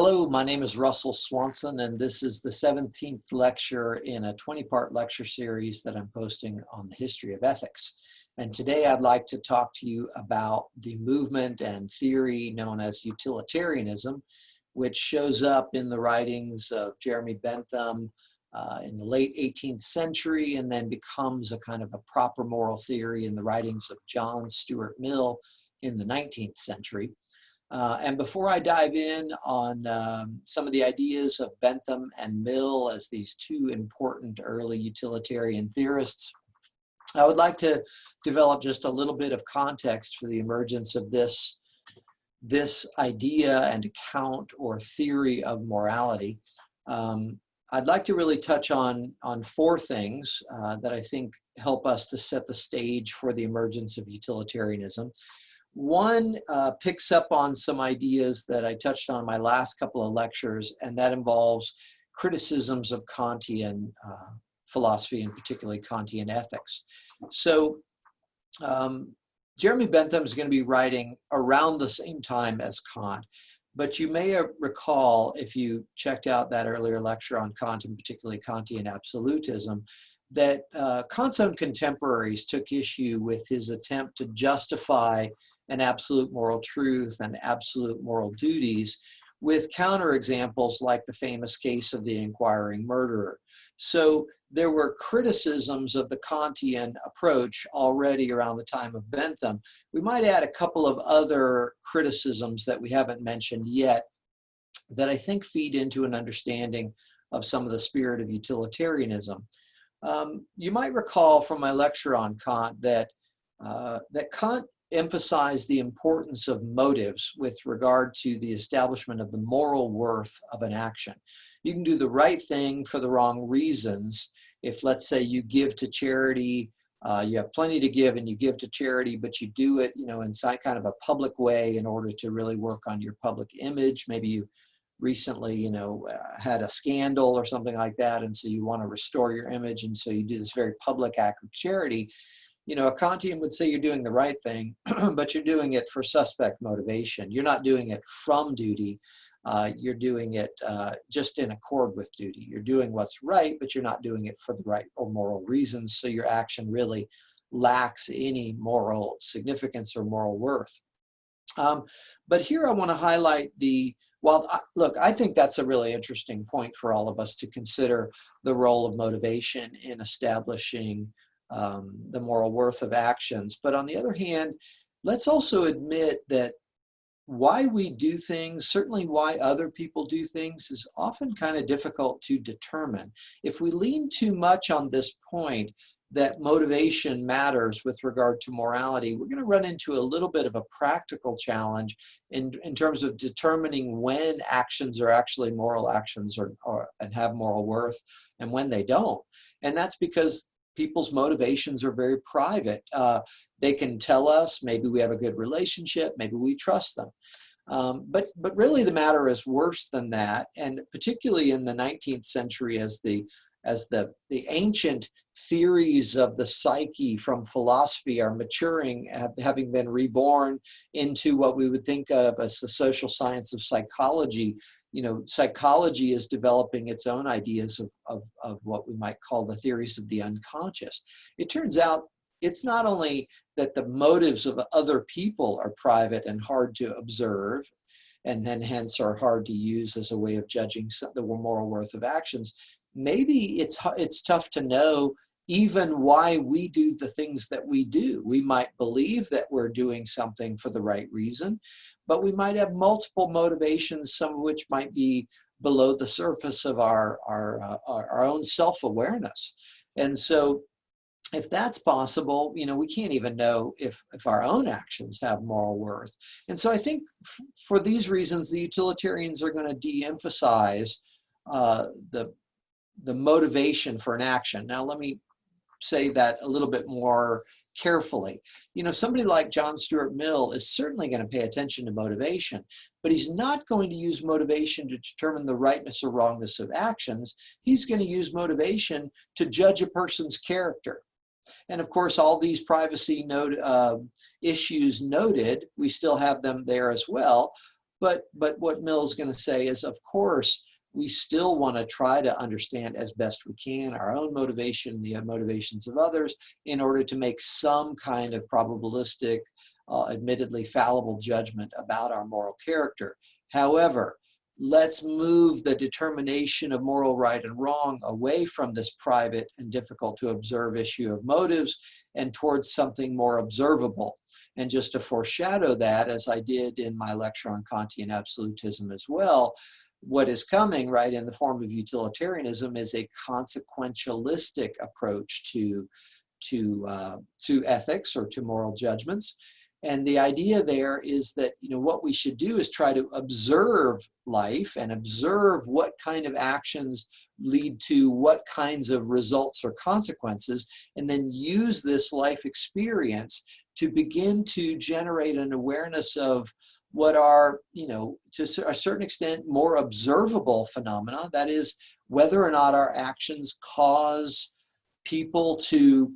Hello, my name is Russell Swanson, and this is the 17th lecture in a 20-part lecture series that I'm posting on the history of ethics. And today I'd like to talk to you about the movement and theory known as utilitarianism, which shows up in the writings of Jeremy Bentham in the late 18th century, and then becomes a kind of a proper moral theory in the writings of John Stuart Mill in the 19th century. And before I dive in on some of the ideas of Bentham and Mill as these two important early utilitarian theorists, I would like to develop just a little bit of context for the emergence of this idea and account or theory of morality. I'd like to really touch on four things that I think help us to set the stage for the emergence of utilitarianism. One picks up on some ideas that I touched on in my last couple of lectures, and that involves criticisms of Kantian philosophy, and particularly Kantian ethics. So Jeremy Bentham is going to be writing around the same time as Kant, but you may recall, if you checked out that earlier lecture on Kant, and particularly Kantian absolutism, that Kant's own contemporaries took issue with his attempt to justify an absolute moral truth and absolute moral duties with counterexamples like the famous case of the inquiring murderer. So there were criticisms of the Kantian approach already around the time of Bentham. We might add a couple of other criticisms that we haven't mentioned yet that I think feed into an understanding of some of the spirit of utilitarianism. You might recall from my lecture on Kant that Kant emphasized the importance of motives with regard to the establishment of the moral worth of an action. You can do the right thing for the wrong reasons. If, let's say, you give to charity, you have plenty to give and you give to charity, but you do it, in some kind of a public way in order to really work on your public image. Maybe you recently, had a scandal or something like that, and so you want to restore your image, and so you do this very public act of charity. A Kantian would say you're doing the right thing, but you're doing it for suspect motivation. You're not doing it from duty. You're doing it just in accord with duty. You're doing what's right, but you're not doing it for the right or moral reasons. So your action really lacks any moral significance or moral worth. But here I want to highlight look, I think that's a really interesting point for all of us to consider the role of motivation in establishing the moral worth of actions. But on the other hand, let's also admit that why we do things, certainly why other people do things, is often kind of difficult to determine. If we lean too much on this point that motivation matters with regard to morality, we're going to run into a little bit of a practical challenge in terms of determining when actions are actually moral actions and have moral worth and when they don't. And that's because people's motivations are very private. They can tell us, maybe we have a good relationship, maybe we trust them. But really the matter is worse than that. And particularly in the 19th century, as the ancient theories of the psyche from philosophy are maturing, having been reborn into what we would think of as the social science of psychology. Psychology is developing its own ideas of what we might call the theories of the unconscious. It turns out it's not only that the motives of other people are private and hard to observe, and then hence are hard to use as a way of judging the moral worth of actions. Maybe it's tough to know even why we do the things that we do. We might believe that we're doing something for the right reason, but we might have multiple motivations, some of which might be below the surface of our own self-awareness. And so if that's possible, we can't even know if our own actions have moral worth. And so I think for these reasons, the utilitarians are going to de-emphasize the motivation for an action. Now, let me say that a little bit more carefully. Somebody like John Stuart Mill is certainly going to pay attention to motivation, but he's not going to use motivation to determine the rightness or wrongness of actions. He's going to use motivation to judge a person's character. And of course, all these privacy issues noted, we still have them there as well. But what Mill's going to say is, of course, we still want to try to understand as best we can our own motivation, the motivations of others, in order to make some kind of probabilistic, admittedly fallible judgment about our moral character. However, let's move the determination of moral right and wrong away from this private and difficult to observe issue of motives and towards something more observable. And just to foreshadow that, as I did in my lecture on Kantian absolutism as well, what is coming, right, in the form of utilitarianism is a consequentialistic approach to ethics or to moral judgments. And the idea there is that, what we should do is try to observe life and observe what kind of actions lead to what kinds of results or consequences, and then use this life experience to begin to generate an awareness of what are, to a certain extent, more observable phenomena. That is, whether or not our actions cause people to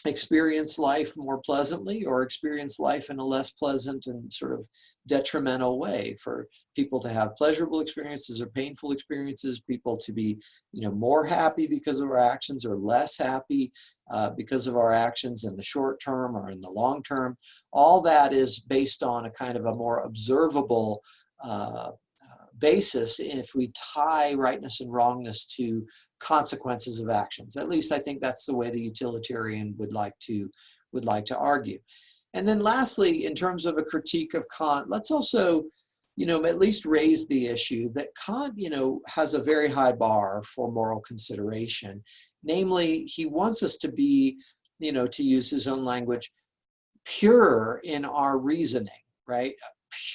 experience life more pleasantly or experience life in a less pleasant and sort of detrimental way. For people to have pleasurable experiences or painful experiences, people to be more happy because of our actions or less happy because of our actions in the short term or in the long term. All that is based on a kind of a more observable basis if we tie rightness and wrongness to consequences of actions. At least I think that's the way the utilitarian would like to argue. And then lastly, in terms of a critique of Kant, let's also at least raise the issue that Kant has a very high bar for moral consideration. Namely, he wants us to be, to use his own language, pure in our reasoning, right?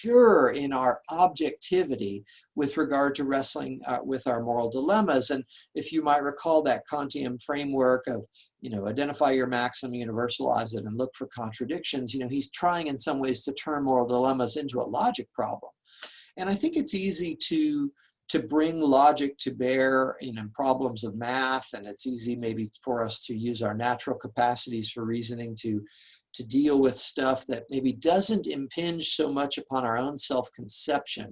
Pure in our objectivity with regard to wrestling with our moral dilemmas. And if you might recall that Kantian framework of, identify your maxim, universalize it, and look for contradictions, he's trying in some ways to turn moral dilemmas into a logic problem. And I think it's easy to bring logic to bear in problems of math, and it's easy maybe for us to use our natural capacities for reasoning to deal with stuff that maybe doesn't impinge so much upon our own self-conception.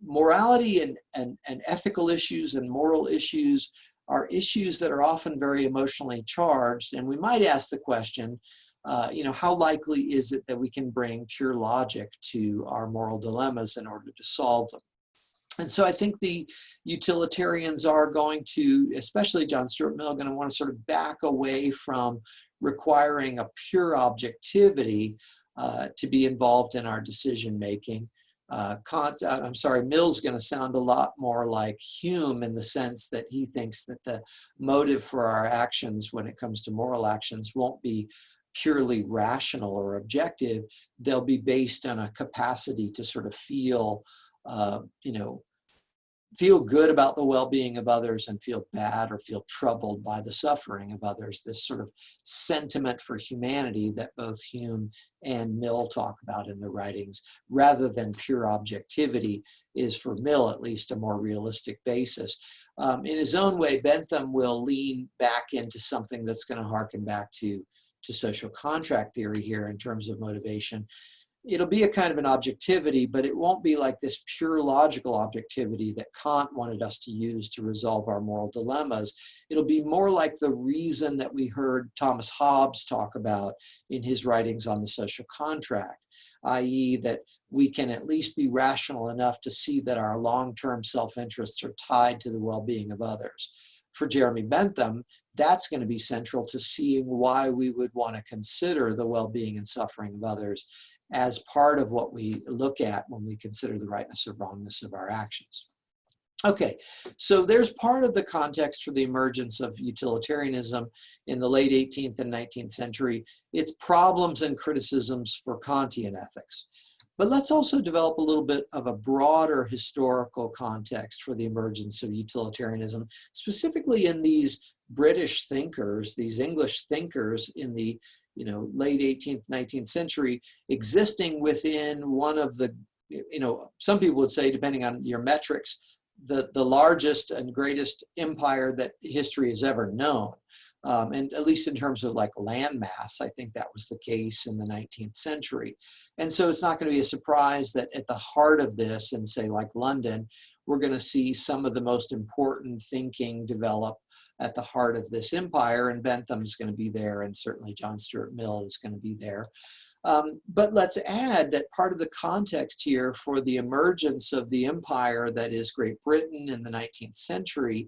Morality and ethical issues and moral issues are issues that are often very emotionally charged, and we might ask the question, how likely is it that we can bring pure logic to our moral dilemmas in order to solve them? And so I think the utilitarians are going to, especially John Stuart Mill, going to want to sort of back away from requiring a pure objectivity to be involved in our decision making. Mill's going to sound a lot more like Hume in the sense that he thinks that the motive for our actions when it comes to moral actions won't be purely rational or objective. They'll be based on a capacity to sort of feel good about the well-being of others and feel bad or feel troubled by the suffering of others. This sort of sentiment for humanity that both Hume and Mill talk about in their writings, rather than pure objectivity, is for Mill at least a more realistic basis. In his own way, Bentham will lean back into something that's going to harken back to social contract theory here in terms of motivation. It'll be a kind of an objectivity, but it won't be like this pure logical objectivity that Kant wanted us to use to resolve our moral dilemmas. It'll be more like the reason that we heard Thomas Hobbes talk about in his writings on the social contract, i.e. that we can at least be rational enough to see that our long-term self-interests are tied to the well-being of others. For Jeremy Bentham, that's going to be central to seeing why we would want to consider the well-being and suffering of others as part of what we look at when we consider the rightness or wrongness of our actions. Okay, so there's part of the context for the emergence of utilitarianism in the late 18th and 19th century. Its problems and criticisms for Kantian ethics. But let's also develop a little bit of a broader historical context for the emergence of utilitarianism, specifically in these British thinkers, these English thinkers in the late 18th, 19th century, existing within one of the, some people would say, depending on your metrics, the largest and greatest empire that history has ever known. And at least in terms of like landmass, I think that was the case in the 19th century. And so it's not going to be a surprise that at the heart of this, in say like London, we're going to see some of the most important thinking develop at the heart of this empire, and Bentham's going to be there, and certainly John Stuart Mill is going to be there. But let's add that part of the context here for the emergence of the empire that is Great Britain in the 19th century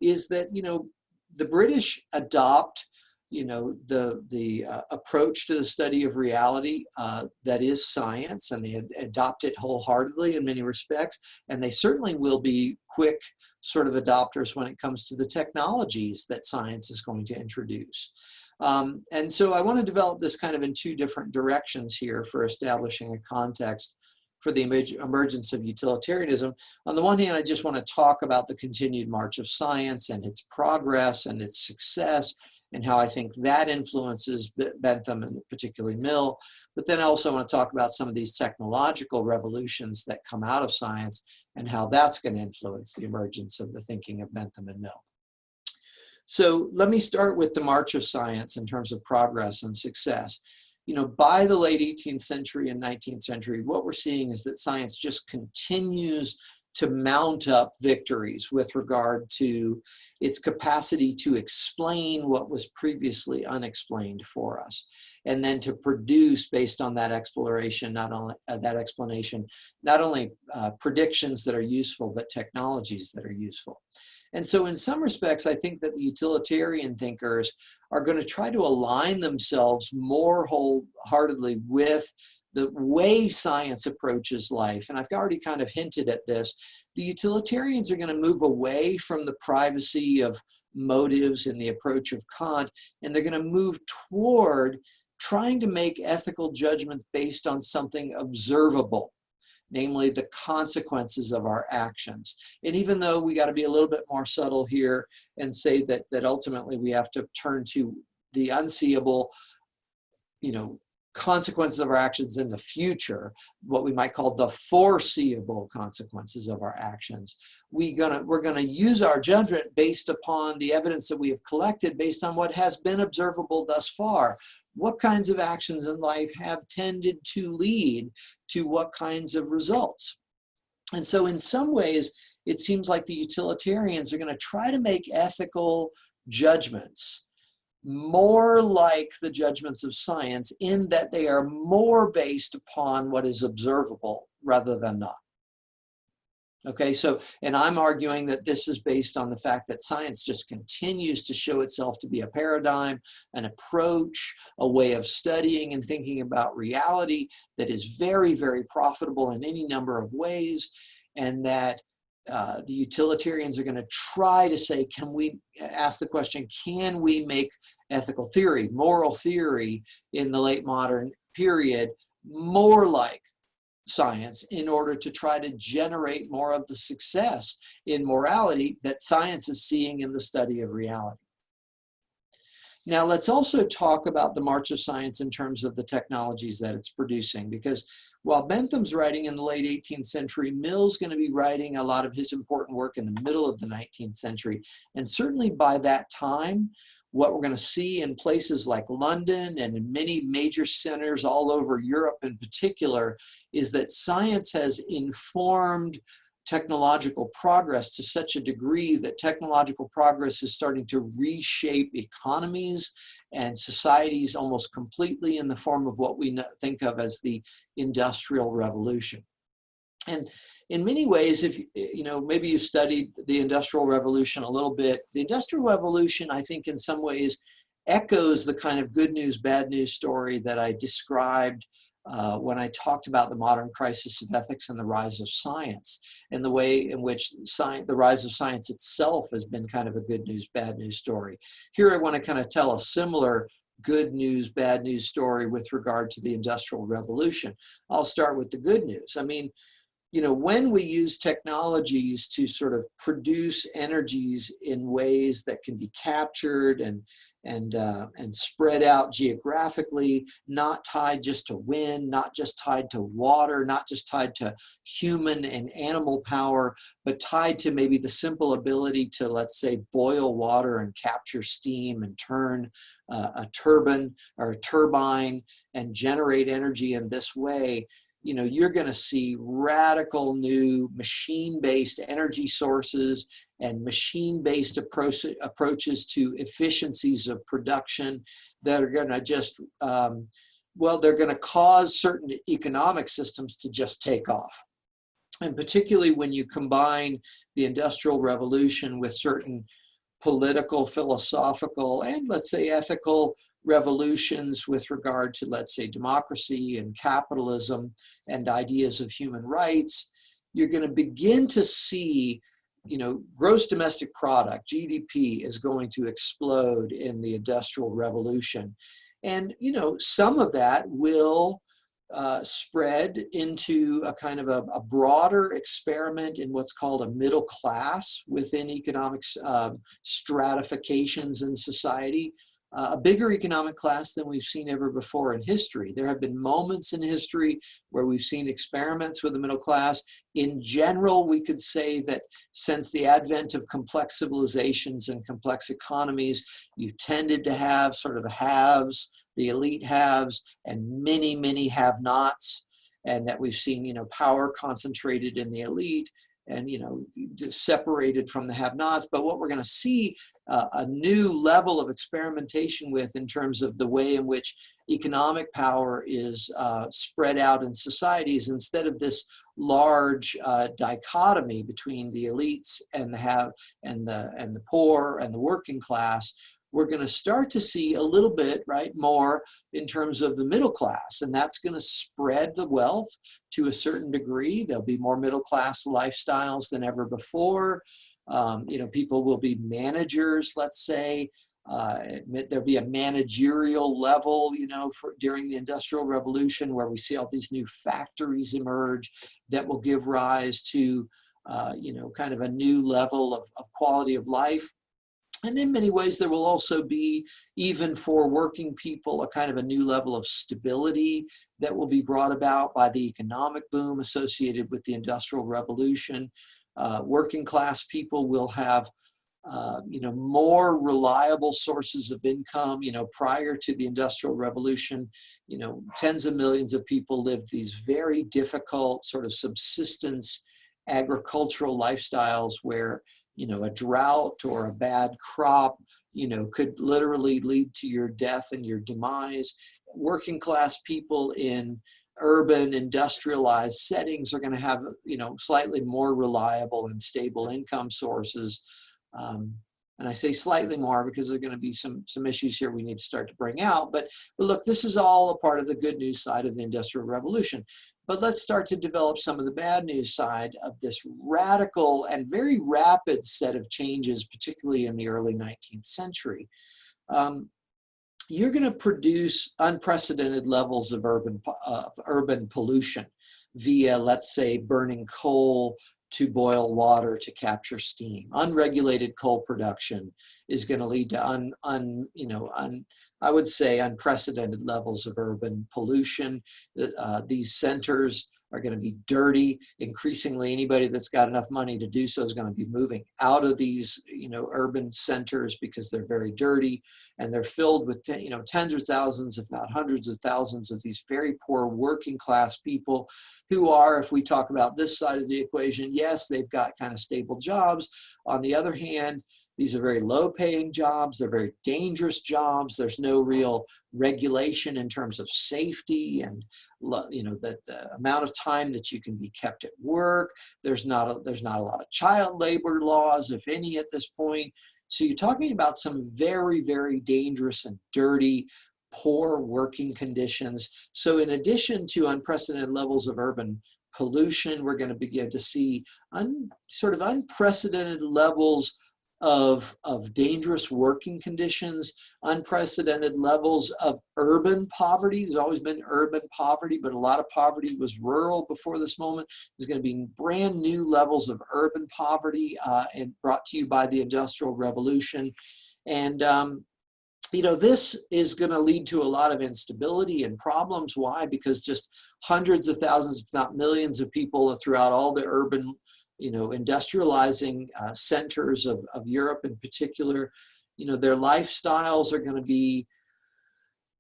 is that, the British adopt, the approach to the study of reality that is science, and they adopt it wholeheartedly in many respects. And they certainly will be quick sort of adopters when it comes to the technologies that science is going to introduce. And so I want to develop this kind of in two different directions here for establishing a context for the emergence of utilitarianism. On the one hand, I just want to talk about the continued march of science and its progress and its success, and how I think that influences Bentham and particularly Mill. But then I also want to talk about some of these technological revolutions that come out of science and how that's going to influence the emergence of the thinking of Bentham and Mill. So let me start with the march of science in terms of progress and success. By the late 18th century and 19th century, what we're seeing is that science just continues to mount up victories with regard to its capacity to explain what was previously unexplained for us, and then to produce, based on that exploration, not only predictions that are useful, but technologies that are useful. And so in some respects, I think that the utilitarian thinkers are going to try to align themselves more wholeheartedly with the way science approaches life. And I've already kind of hinted at this. The utilitarians are going to move away from the privacy of motives in the approach of Kant, and they're going to move toward trying to make ethical judgment based on something observable, namely the consequences of our actions. And even though we got to be a little bit more subtle here and say that ultimately we have to turn to the unseeable, consequences of our actions in the future, what we might call the foreseeable consequences of our actions, we're gonna use our judgment based upon the evidence that we have collected, based on what has been observable thus far. What kinds of actions in life have tended to lead to what kinds of results? And so in some ways, it seems like the utilitarians are going to try to make ethical judgments more like the judgments of science, in that they are more based upon what is observable rather than not. Okay, so, and I'm arguing that this is based on the fact that science just continues to show itself to be a paradigm, an approach, a way of studying and thinking about reality that is very, very profitable in any number of ways, and that the utilitarians are going to try to say, can we ask the question, can we make ethical theory, moral theory in the late modern period more like science, in order to try to generate more of the success in morality that science is seeing in the study of reality. Now, let's also talk about the march of science in terms of the technologies that it's producing, because while Bentham's writing in the late 18th century, Mill's going to be writing a lot of his important work in the middle of the 19th century. And certainly by that time, what we're going to see in places like London and in many major centers all over Europe in particular, is that science has informed technological progress to such a degree that technological progress is starting to reshape economies and societies almost completely in the form of what we think of as the Industrial Revolution. And in many ways, if maybe you studied the Industrial Revolution a little bit, the Industrial Revolution, I think in some ways echoes the kind of good news, bad news story that I described when I talked about the modern crisis of ethics and the rise of science, and the way in which the rise of science itself has been kind of a good news, bad news story. Here I want to kind of tell a similar good news, bad news story with regard to the Industrial Revolution. I'll start with the good news. I mean, when we use technologies to sort of produce energies in ways that can be captured and spread out geographically, not tied just to wind, not just tied to water, not just tied to human and animal power, but tied to maybe the simple ability to, let's say, boil water and capture steam and turn a turbine or a turbine and generate energy in this way. You're going to see radical new machine-based energy sources and machine-based approaches to efficiencies of production that are going to just, they're going to cause certain economic systems to just take off. And particularly when you combine the Industrial Revolution with certain political, philosophical, and let's say ethical revolutions with regard to, let's say, democracy and capitalism and ideas of human rights, you're going to begin to see, gross domestic product, GDP, is going to explode in the Industrial Revolution. And, some of that will spread into a kind of a broader experiment in what's called a middle class within economic stratifications in society. A bigger economic class than we've seen ever before in history. There have been moments in history where we've seen experiments with the middle class. In general, we could say that since the advent of complex civilizations and complex economies, you've tended to have sort of the haves, the elite haves, and many, many have-nots, and that we've seen, power concentrated in the elite and, separated from the have-nots. But what we're going to see a new level of experimentation with in terms of the way in which economic power is spread out in societies, instead of this large dichotomy between the elites and the have and the poor and the working class. We're going to start to see a little bit, more in terms of the middle class, and that's going to spread the wealth to a certain degree. There'll be more middle class lifestyles than ever before. People will be managers, let's say. There'll be a managerial level, during the Industrial Revolution, where we see all these new factories emerge that will give rise to, kind of a new level of quality of life. And in many ways, there will also be, even for working people, a kind of a new level of stability that will be brought about by the economic boom associated with the Industrial Revolution. Working class people will have, more reliable sources of income. Prior to the Industrial Revolution, tens of millions of people lived these very difficult sort of subsistence agricultural lifestyles where, a drought or a bad crop, could literally lead to your death and your demise. Working class people in urban industrialized settings are going to have, slightly more reliable and stable income sources. And I say slightly more because there's going to be some issues here we need to start to bring out. But look, this is all a part of the good news side of the Industrial Revolution. But let's start to develop some of the bad news side of this radical and very rapid set of changes, particularly in the early 19th century. You're going to produce unprecedented levels of urban pollution via, let's say, burning coal to boil water to capture steam. Unregulated coal production is going to lead to I would say unprecedented levels of urban pollution. These centers are going to be dirty. Increasingly, anybody that's got enough money to do so is going to be moving out of these, urban centers because they're very dirty, and they're filled with, tens of thousands, if not hundreds of thousands of these very poor working class people who are, if we talk about this side of the equation, yes, they've got kind of stable jobs. On the other hand, these are very low-paying jobs. They're very dangerous jobs. There's no real regulation in terms of safety and, the amount of time that you can be kept at work. There's not a lot of child labor laws, if any, at this point. So you're talking about some very, very dangerous and dirty, poor working conditions. So in addition to unprecedented levels of urban pollution, we're going to begin to see sort of unprecedented levels of dangerous working conditions, unprecedented levels of urban poverty. There's always been urban poverty, but a lot of poverty was rural before this moment. There's going to be brand new levels of urban poverty and brought to you by the Industrial Revolution. And this is going to lead to a lot of instability and problems. Why? Because just hundreds of thousands, if not millions of people throughout all the urban, industrializing centers of Europe in particular, their lifestyles are going to be,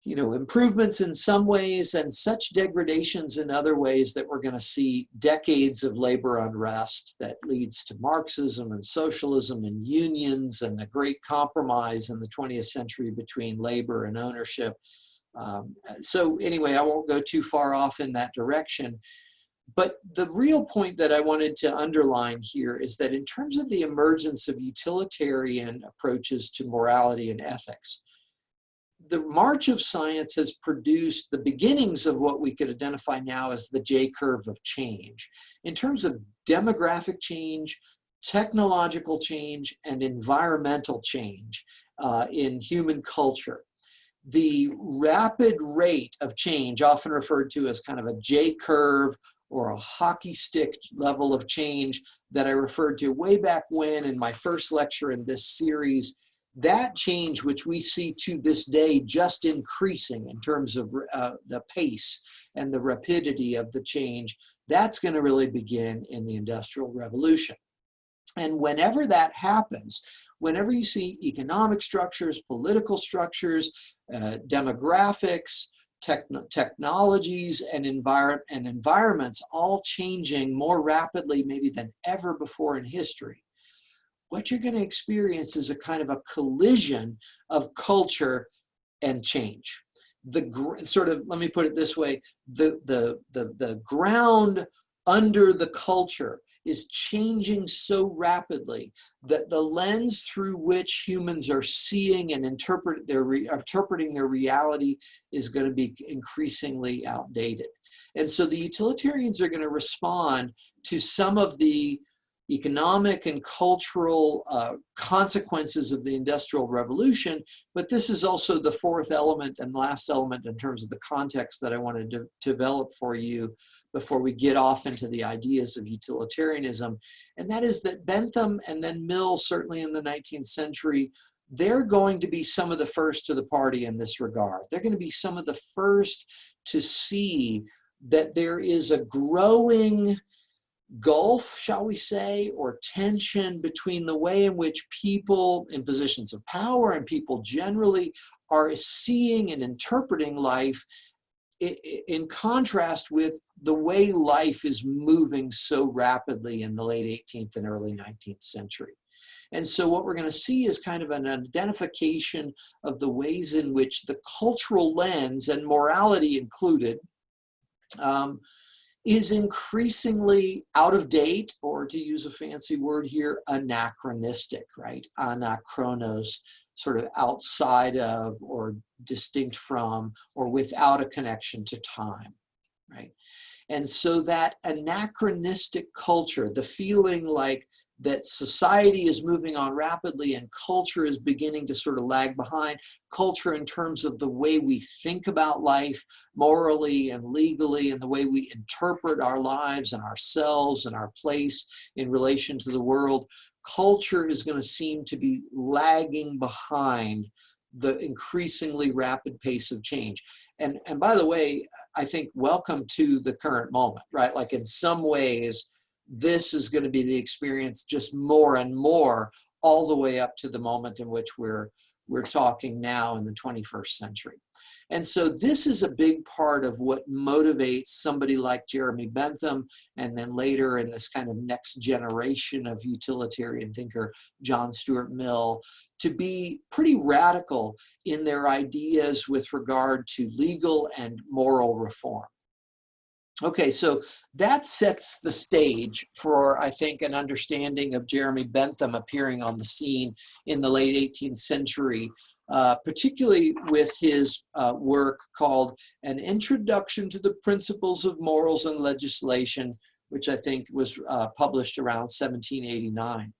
improvements in some ways and such degradations in other ways that we're going to see decades of labor unrest that leads to Marxism and socialism and unions and the great compromise in the 20th century between labor and ownership. So anyway, I won't go too far off in that direction. But the real point that I wanted to underline here is that in terms of the emergence of utilitarian approaches to morality and ethics, the march of science has produced the beginnings of what we could identify now as the J-curve of change. In terms of demographic change, technological change, and environmental change in human culture, the rapid rate of change, often referred to as kind of a J-curve or a hockey stick level of change that I referred to way back when in my first lecture in this series, that change, which we see to this day just increasing in terms of the pace and the rapidity of the change, that's going to really begin in the Industrial Revolution. And whenever that happens, whenever you see economic structures, political structures, demographics, technologies, and environments all changing more rapidly maybe than ever before in history, what you're going to experience is a kind of a collision of culture and change. Let me put it this way, the ground under the culture is changing so rapidly that the lens through which humans are seeing and interpreting their reality is going to be increasingly outdated. And so the utilitarians are going to respond to some of the economic and cultural consequences of the Industrial Revolution, but this is also the fourth element and last element in terms of the context that I wanted to develop for you before we get off into the ideas of utilitarianism, and that is that Bentham and then Mill, certainly in the 19th century, they're going to be some of the first to the party in this regard. They're going to be some of the first to see that there is a growing gulf, shall we say, or tension between the way in which people in positions of power and people generally are seeing and interpreting life in contrast with the way life is moving so rapidly in the late 18th and early 19th century. And so what we're going to see is kind of an identification of the ways in which the cultural lens, and morality included, is increasingly out of date, or to use a fancy word here, anachronistic, right? Anachronos, sort of outside of or distinct from or without a connection to time, right? And so that anachronistic culture, the feeling like that society is moving on rapidly and culture is beginning to sort of lag behind, culture in terms of the way we think about life morally and legally, and the way we interpret our lives and ourselves and our place in relation to the world, culture is going to seem to be lagging behind the increasingly rapid pace of change. And by the way, I think welcome to the current moment, right? Like in some ways, this is going to be the experience just more and more all the way up to the moment in which we're talking now in the 21st century. And so this is a big part of what motivates somebody like Jeremy Bentham, and then later in this kind of next generation of utilitarian thinker, John Stuart Mill, to be pretty radical in their ideas with regard to legal and moral reform. Okay, so that sets the stage for, I think, an understanding of Jeremy Bentham appearing on the scene in the late 18th century, particularly with his work called An Introduction to the Principles of Morals and Legislation, which I think was published around 1789.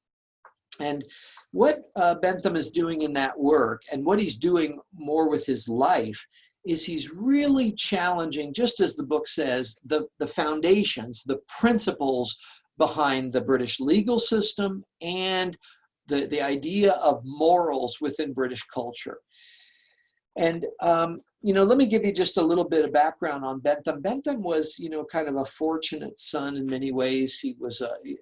And what Bentham is doing in that work, and what he's doing more with his life, is he's really challenging, just as the book says, the foundations, the principles behind the British legal system and the idea of morals within British culture. And, you know, let me give you just a little bit of background on Bentham. Bentham was, you know, kind of a fortunate son in many ways. He was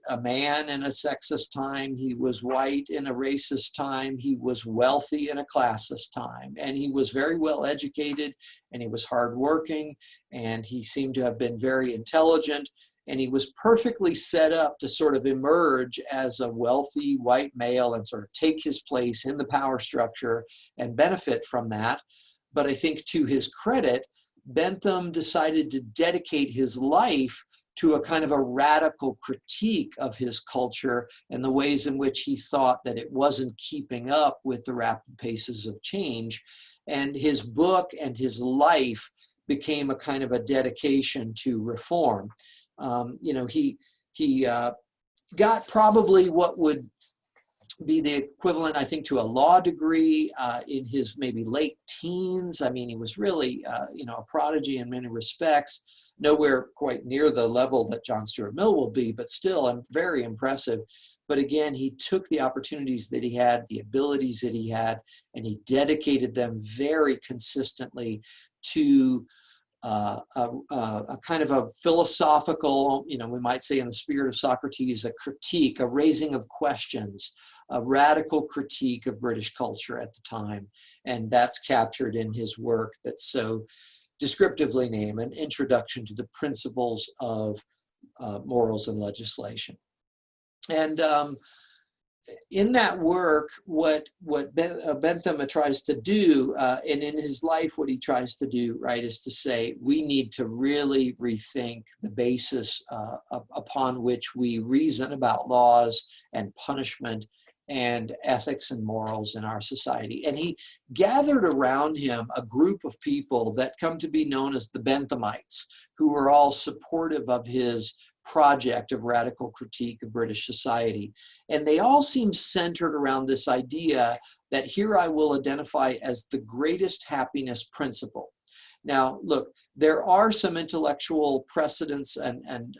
a man in a sexist time. He was white in a racist time. He was wealthy in a classist time. And he was very well educated, and he was hardworking, and he seemed to have been very intelligent. And he was perfectly set up to sort of emerge as a wealthy white male and sort of take his place in the power structure and benefit from that. But I think, to his credit, Bentham decided to dedicate his life to a kind of a radical critique of his culture and the ways in which he thought that it wasn't keeping up with the rapid paces of change. And his book and his life became a kind of a dedication to reform. You know, he got probably what would be the equivalent, I think, to a law degree in his maybe late teens. I mean, he was really, you know, a prodigy in many respects, nowhere quite near the level that John Stuart Mill will be, but still very impressive. But again, he took the opportunities that he had, the abilities that he had, and he dedicated them very consistently to a kind of a philosophical, you know, we might say in the spirit of Socrates, a critique, a raising of questions, a radical critique of British culture at the time. And that's captured in his work that's so descriptively named An Introduction to the Principles of Morals and Legislation. And in that work, what Bentham tries to do, and in his life, what he tries to do, right, is to say we need to really rethink the basis upon which we reason about laws and punishment and ethics and morals in our society. And he gathered around him a group of people that come to be known as the Benthamites, who were all supportive of his project of radical critique of British society. And they all seem centered around this idea that here I will identify as the greatest happiness principle. Now, look, there are some intellectual precedents and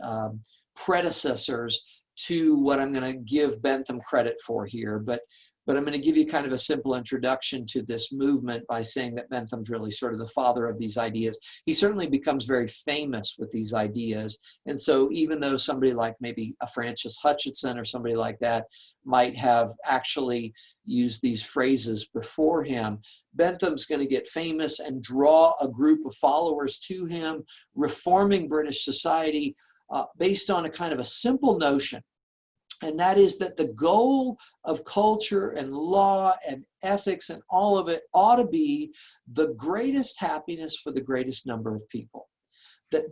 predecessors to what I'm going to give Bentham credit for here, but I'm going to give you kind of a simple introduction to this movement by saying that Bentham's really sort of the father of these ideas. He certainly becomes very famous with these ideas. And so even though somebody like maybe a Francis Hutcheson or somebody like that might have actually used these phrases before him, Bentham's going to get famous and draw a group of followers to him, reforming British society based on a kind of a simple notion. And that is that the goal of culture and law and ethics and all of it ought to be the greatest happiness for the greatest number of people.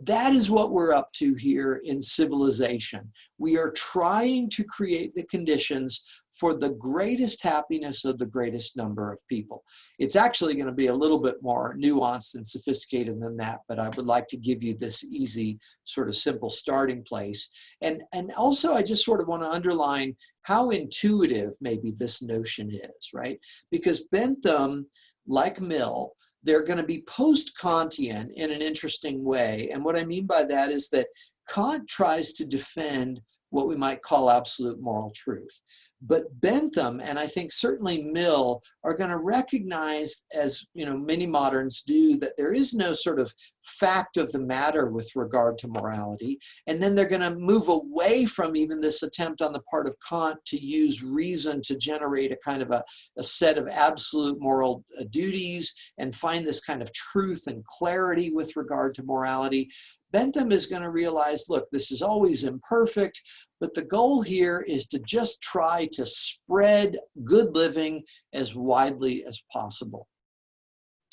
That is what we're up to here in civilization. We are trying to create the conditions for the greatest happiness of the greatest number of people. It's actually going to be a little bit more nuanced and sophisticated than that, but I would like to give you this easy, sort of simple starting place. And also, I just sort of want to underline how intuitive maybe this notion is, right? Because Bentham, like Mill, they're going to be post-Kantian in an interesting way. And what I mean by that is that Kant tries to defend what we might call absolute moral truth. But Bentham, and I think certainly Mill, are going to recognize, as you know, many moderns do, that there is no sort of fact of the matter with regard to morality. And then they're going to move away from even this attempt on the part of Kant to use reason to generate a kind of a set of absolute moral duties and find this kind of truth and clarity with regard to morality. Bentham is going to realize, look, this is always imperfect, but the goal here is to just try to spread good living as widely as possible.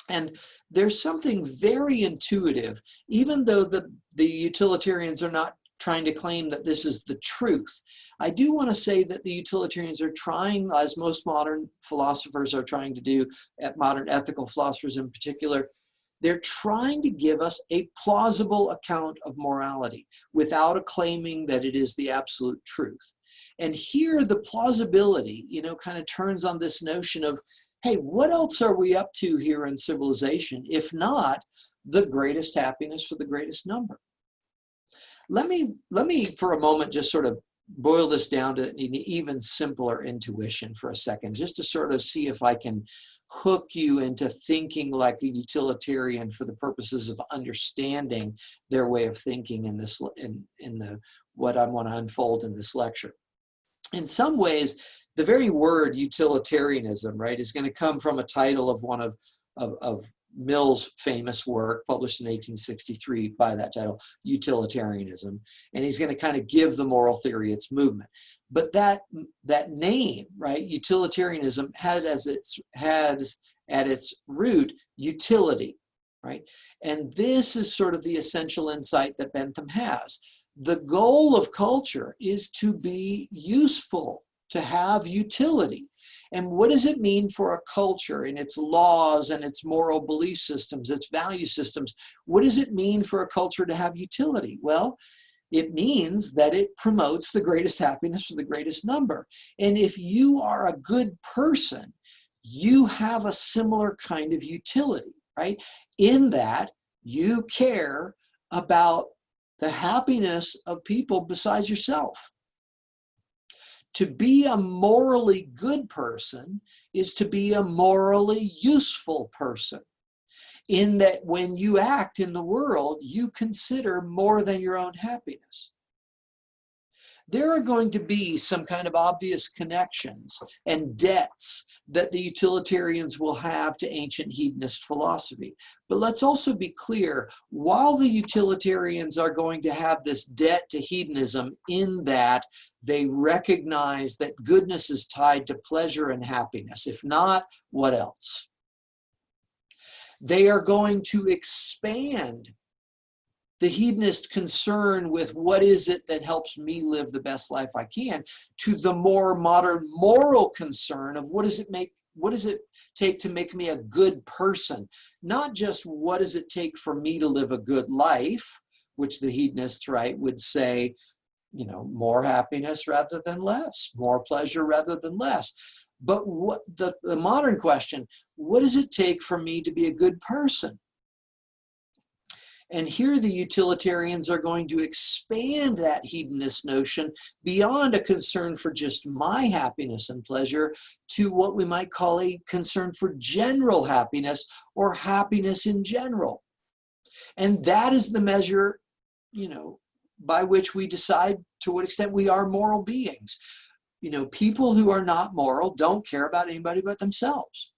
And there's something very intuitive, even though the utilitarians are not trying to claim that this is the truth. I do want to say that the utilitarians are trying, as most modern philosophers are trying to do, modern ethical philosophers in particular, They're trying to give us a plausible account of morality without claiming that it is the absolute truth. And here the plausibility, kind of turns on this notion of, hey, what else are we up to here in civilization, if not the greatest happiness for the greatest number? Let me for a moment just sort of boil this down to an even simpler intuition for a second, just to sort of see if I can hook you into thinking like a utilitarian for the purposes of understanding their way of thinking in this, what I want to unfold in this lecture. In some ways, the very word utilitarianism, right, is going to come from a title of one of Mill's famous work, published in 1863 by that title, Utilitarianism. And he's going to kind of give the moral theory its movement. But that name, right, utilitarianism, had at its root utility, right? And this is sort of the essential insight that Bentham has. The goal of culture is to be useful, to have utility. And what does it mean for a culture in its laws and its moral belief systems, its value systems? What does it mean for a culture to have utility? Well, it means that it promotes the greatest happiness for the greatest number. And if you are a good person, you have a similar kind of utility, right? In that you care about the happiness of people besides yourself. To be a morally good person is to be a morally useful person, in that when you act in the world, you consider more than your own happiness. There are going to be some kind of obvious connections and debts that the utilitarians will have to ancient hedonist philosophy. But let's also be clear, while the utilitarians are going to have this debt to hedonism in that they recognize that goodness is tied to pleasure and happiness, if not, what else? They are going to expand the hedonist concern with what is it that helps me live the best life I can to the more modern moral concern of what does it take to make me a good person? Not just what does it take for me to live a good life, which the hedonists, right, would say, more happiness rather than less, more pleasure rather than less. But what the modern question, what does it take for me to be a good person? And here the utilitarians are going to expand that hedonist notion beyond a concern for just my happiness and pleasure to what we might call a concern for general happiness or happiness in general. And that is the measure, by which we decide to what extent we are moral beings. People who are not moral don't care about anybody but themselves.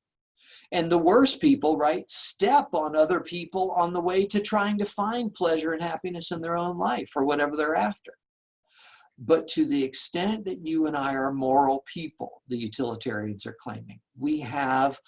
And the worst people, right, step on other people on the way to trying to find pleasure and happiness in their own life or whatever they're after. But to the extent that you and I are moral people, the utilitarians are claiming, we have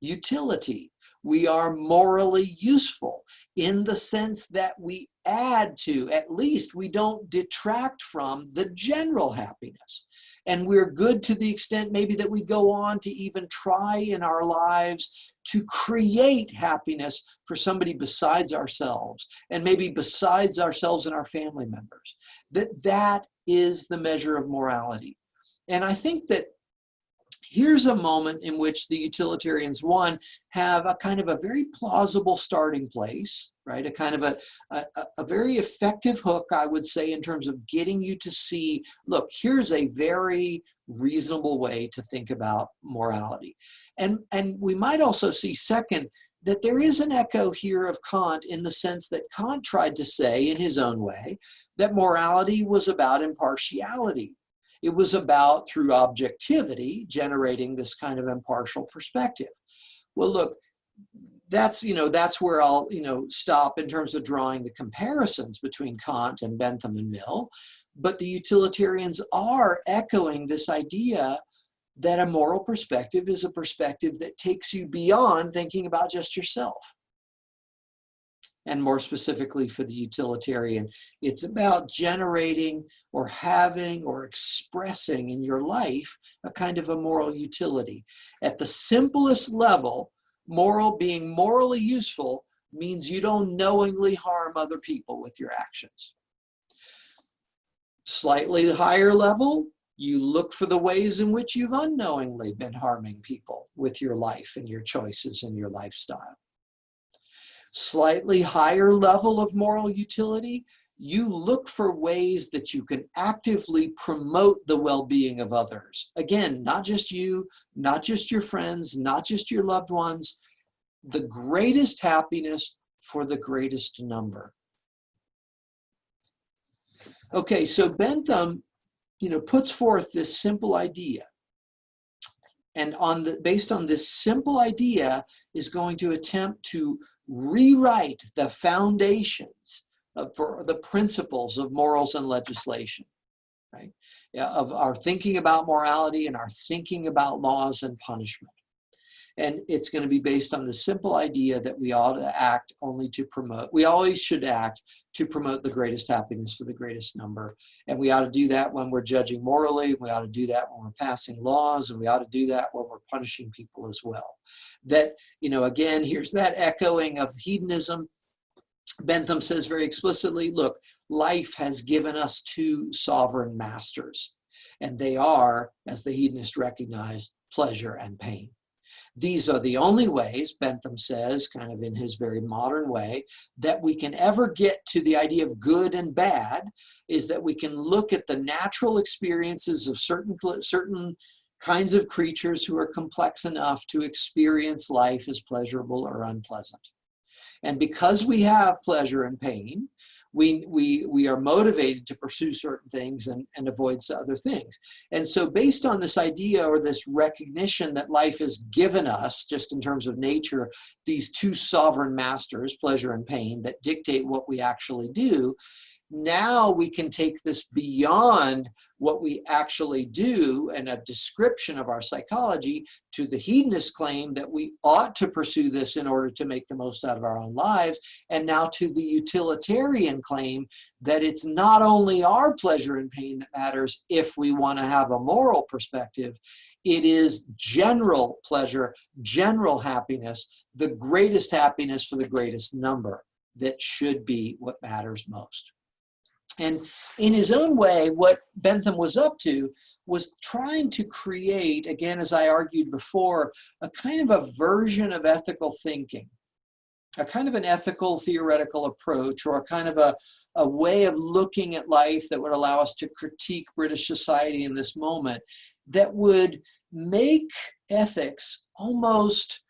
utility. We are morally useful in the sense that we add to, at least we don't detract from, the general happiness. And we're good to the extent maybe that we go on to even try in our lives to create happiness for somebody besides ourselves, and maybe besides ourselves and our family members. That is the measure of morality. And I think that here's a moment in which the utilitarians, one, have a kind of a very plausible starting place, right? A kind of a very effective hook, I would say, in terms of getting you to see, look, here's a very reasonable way to think about morality. And we might also see, second, that there is an echo here of Kant in the sense that Kant tried to say in his own way that morality was about impartiality. It was about, through objectivity, generating this kind of impartial perspective. Well, look, that's where I'll stop in terms of drawing the comparisons between Kant and Bentham and Mill. But the utilitarians are echoing this idea that a moral perspective is a perspective that takes you beyond thinking about just yourself. And more specifically for the utilitarian, it's about generating or having or expressing in your life a kind of a moral utility. At the simplest level, being morally useful means you don't knowingly harm other people with your actions. Slightly higher level, you look for the ways in which you've unknowingly been harming people with your life and your choices and your lifestyle. Slightly higher level of moral utility, you look for ways that you can actively promote the well-being of others. Again, not just you, not just your friends, not just your loved ones, the greatest happiness for the greatest number. Okay, so Bentham, puts forth this simple idea. And based on this simple idea is going to attempt to rewrite the foundations for the principles of morals and legislation, right? Of our thinking about morality and our thinking about laws and punishment. And it's going to be based on the simple idea that we ought to act only to promote, we always should act to promote the greatest happiness for the greatest number. And we ought to do that when we're judging morally. We ought to do that when we're passing laws, and we ought to do that when we're punishing people as well. That, again, here's that echoing of hedonism. Bentham says very explicitly, look, life has given us two sovereign masters, and they are, as the hedonist recognize, pleasure and pain. These are the only ways, Bentham says, kind of in his very modern way, that we can ever get to the idea of good and bad, is that we can look at the natural experiences of certain kinds of creatures who are complex enough to experience life as pleasurable or unpleasant. And because we have pleasure and pain, we are motivated to pursue certain things and avoid other things. And so based on this idea or this recognition that life has given us, just in terms of nature, these two sovereign masters, pleasure and pain, that dictate what we actually do, now we can take this beyond what we actually do and a description of our psychology to the hedonist claim that we ought to pursue this in order to make the most out of our own lives, and now to the utilitarian claim that it's not only our pleasure and pain that matters if we want to have a moral perspective, it is general pleasure, general happiness, the greatest happiness for the greatest number that should be what matters most. And in his own way, what Bentham was up to was trying to create, again, as I argued before, a kind of a version of ethical thinking, a kind of an ethical theoretical approach, or a kind of a way of looking at life that would allow us to critique British society in this moment, that would make ethics almost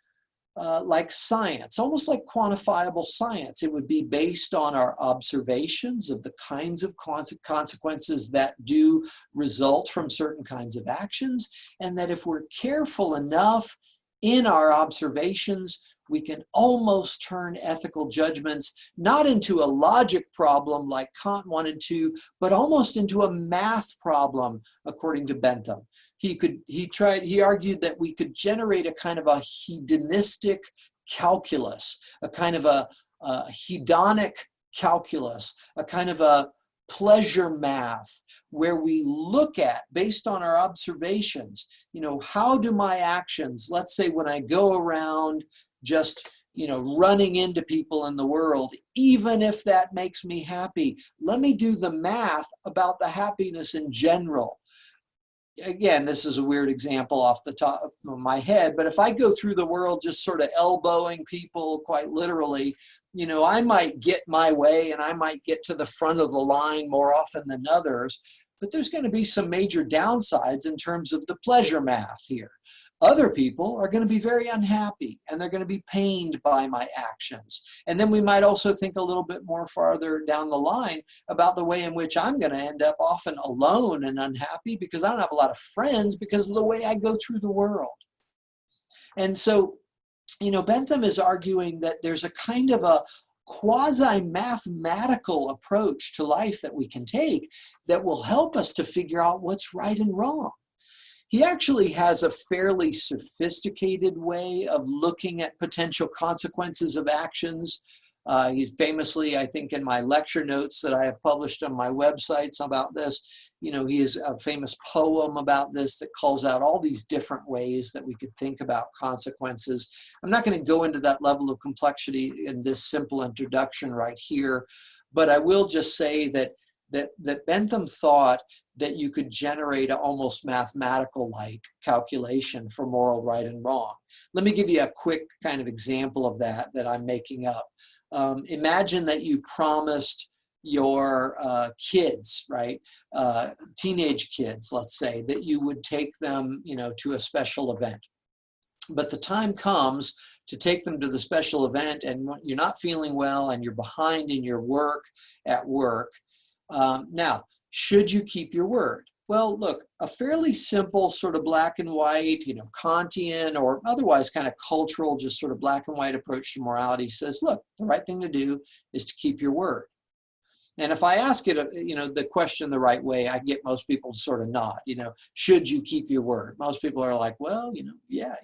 like science, almost like quantifiable science. It would be based on our observations of the kinds of consequences that do result from certain kinds of actions, and that if we're careful enough in our observations, we can almost turn ethical judgments not into a logic problem like Kant wanted to, but almost into a math problem, according to Bentham. He argued that we could generate a kind of a hedonistic calculus, a kind of a hedonic calculus, a kind of a pleasure math, where we look at, based on our observations, how do my actions, let's say when I go around just running into people in the world, even if that makes me happy, let me do the math about the happiness in general. Again, this is a weird example off the top of my head, but if I go through the world just sort of elbowing people quite literally, I might get my way and I might get to the front of the line more often than others, but there's going to be some major downsides in terms of the pleasure math here. Other people are going to be very unhappy and they're going to be pained by my actions. And then we might also think a little bit more farther down the line about the way in which I'm going to end up often alone and unhappy because I don't have a lot of friends because of the way I go through the world. And so, Bentham is arguing that there's a kind of a quasi-mathematical approach to life that we can take that will help us to figure out what's right and wrong. He actually has a fairly sophisticated way of looking at potential consequences of actions. He's famously, I think in my lecture notes that I have published on my websites about this, you know, he has a famous poem about this that calls out all these different ways that we could think about consequences. I'm not going to go into that level of complexity in this simple introduction right here, but I will just say that Bentham thought that you could generate an almost mathematical-like calculation for moral right and wrong. Let me give you a quick kind of example of that I'm making up. Imagine that you promised your kids, right, teenage kids, let's say, that you would take them, you know, to a special event. But the time comes to take them to the special event and you're not feeling well and you're behind in your work at work. Now, should you keep your word? Well, look, a fairly simple sort of black and white, you know, Kantian or otherwise kind of cultural, just sort of black and white approach to morality says, look, the right thing to do is to keep your word. And if I ask it, you know, the question the right way, I get most people to sort of nod, you know, should you keep your word? Most people are like, well, you know, yeah.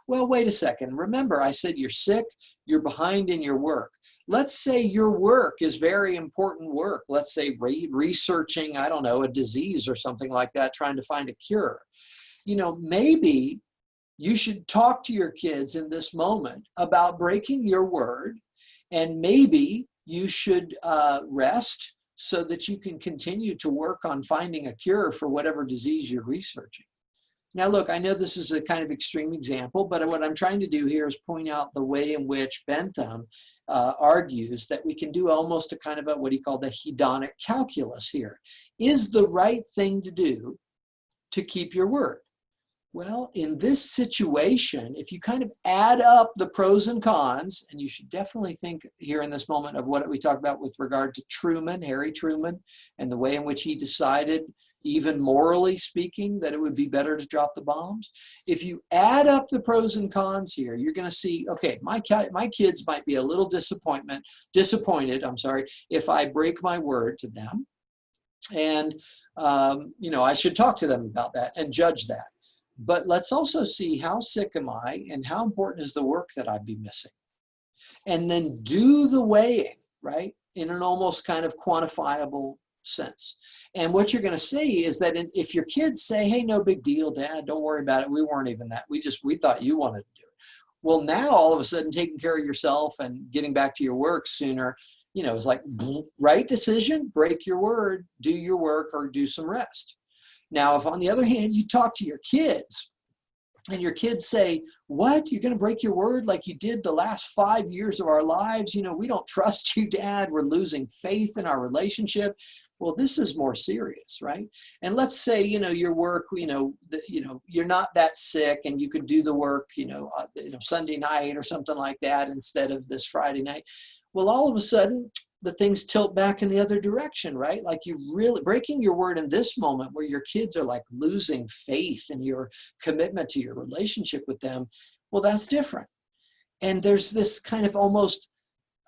Well, wait a second. Remember, I said you're sick, you're behind in your work. Let's say your work is very important work. Let's say researching, I don't know, a disease or something like that, trying to find a cure. You know, maybe you should talk to your kids in this moment about breaking your word, and maybe you should rest so that you can continue to work on finding a cure for whatever disease you're researching. Now, look, I know this is a kind of extreme example, but what I'm trying to do here is point out the way in which Bentham argues that we can do almost a kind of what he called the hedonic calculus here. Is the right thing to do to keep your word? Well, in this situation, if you kind of add up the pros and cons, and you should definitely think here in this moment of what we talked about with regard to Truman, Harry Truman, and the way in which he decided, even morally speaking, that it would be better to drop the bombs. If you add up the pros and cons here, you're going to see, okay, my kids might be a little disappointed, if I break my word to them. And, you know, I should talk to them about that and judge that. But let's also see how sick am I and how important is the work that I'd be missing. And then do the weighing, right, in an almost kind of quantifiable sense. And what you're going to see is that if your kids say, hey, no big deal, Dad, don't worry about it. We weren't even that. We thought you wanted to do it. Well, now all of a sudden taking care of yourself and getting back to your work sooner, you know, is like right decision, break your word, do your work or do some rest. Now, if on the other hand, you talk to your kids and your kids say, what, you're going to break your word like you did the last 5 years of our lives? You know, we don't trust you, Dad. We're losing faith in our relationship. Well, this is more serious, right? And let's say, you know, your work, you're not that sick and you could do the work, Sunday night or something like that instead of this Friday night. Well, all of a sudden, the things tilt back in the other direction, right? Like you really breaking your word in this moment where your kids are like losing faith in your commitment to your relationship with them. Well, that's different. And there's this kind of almost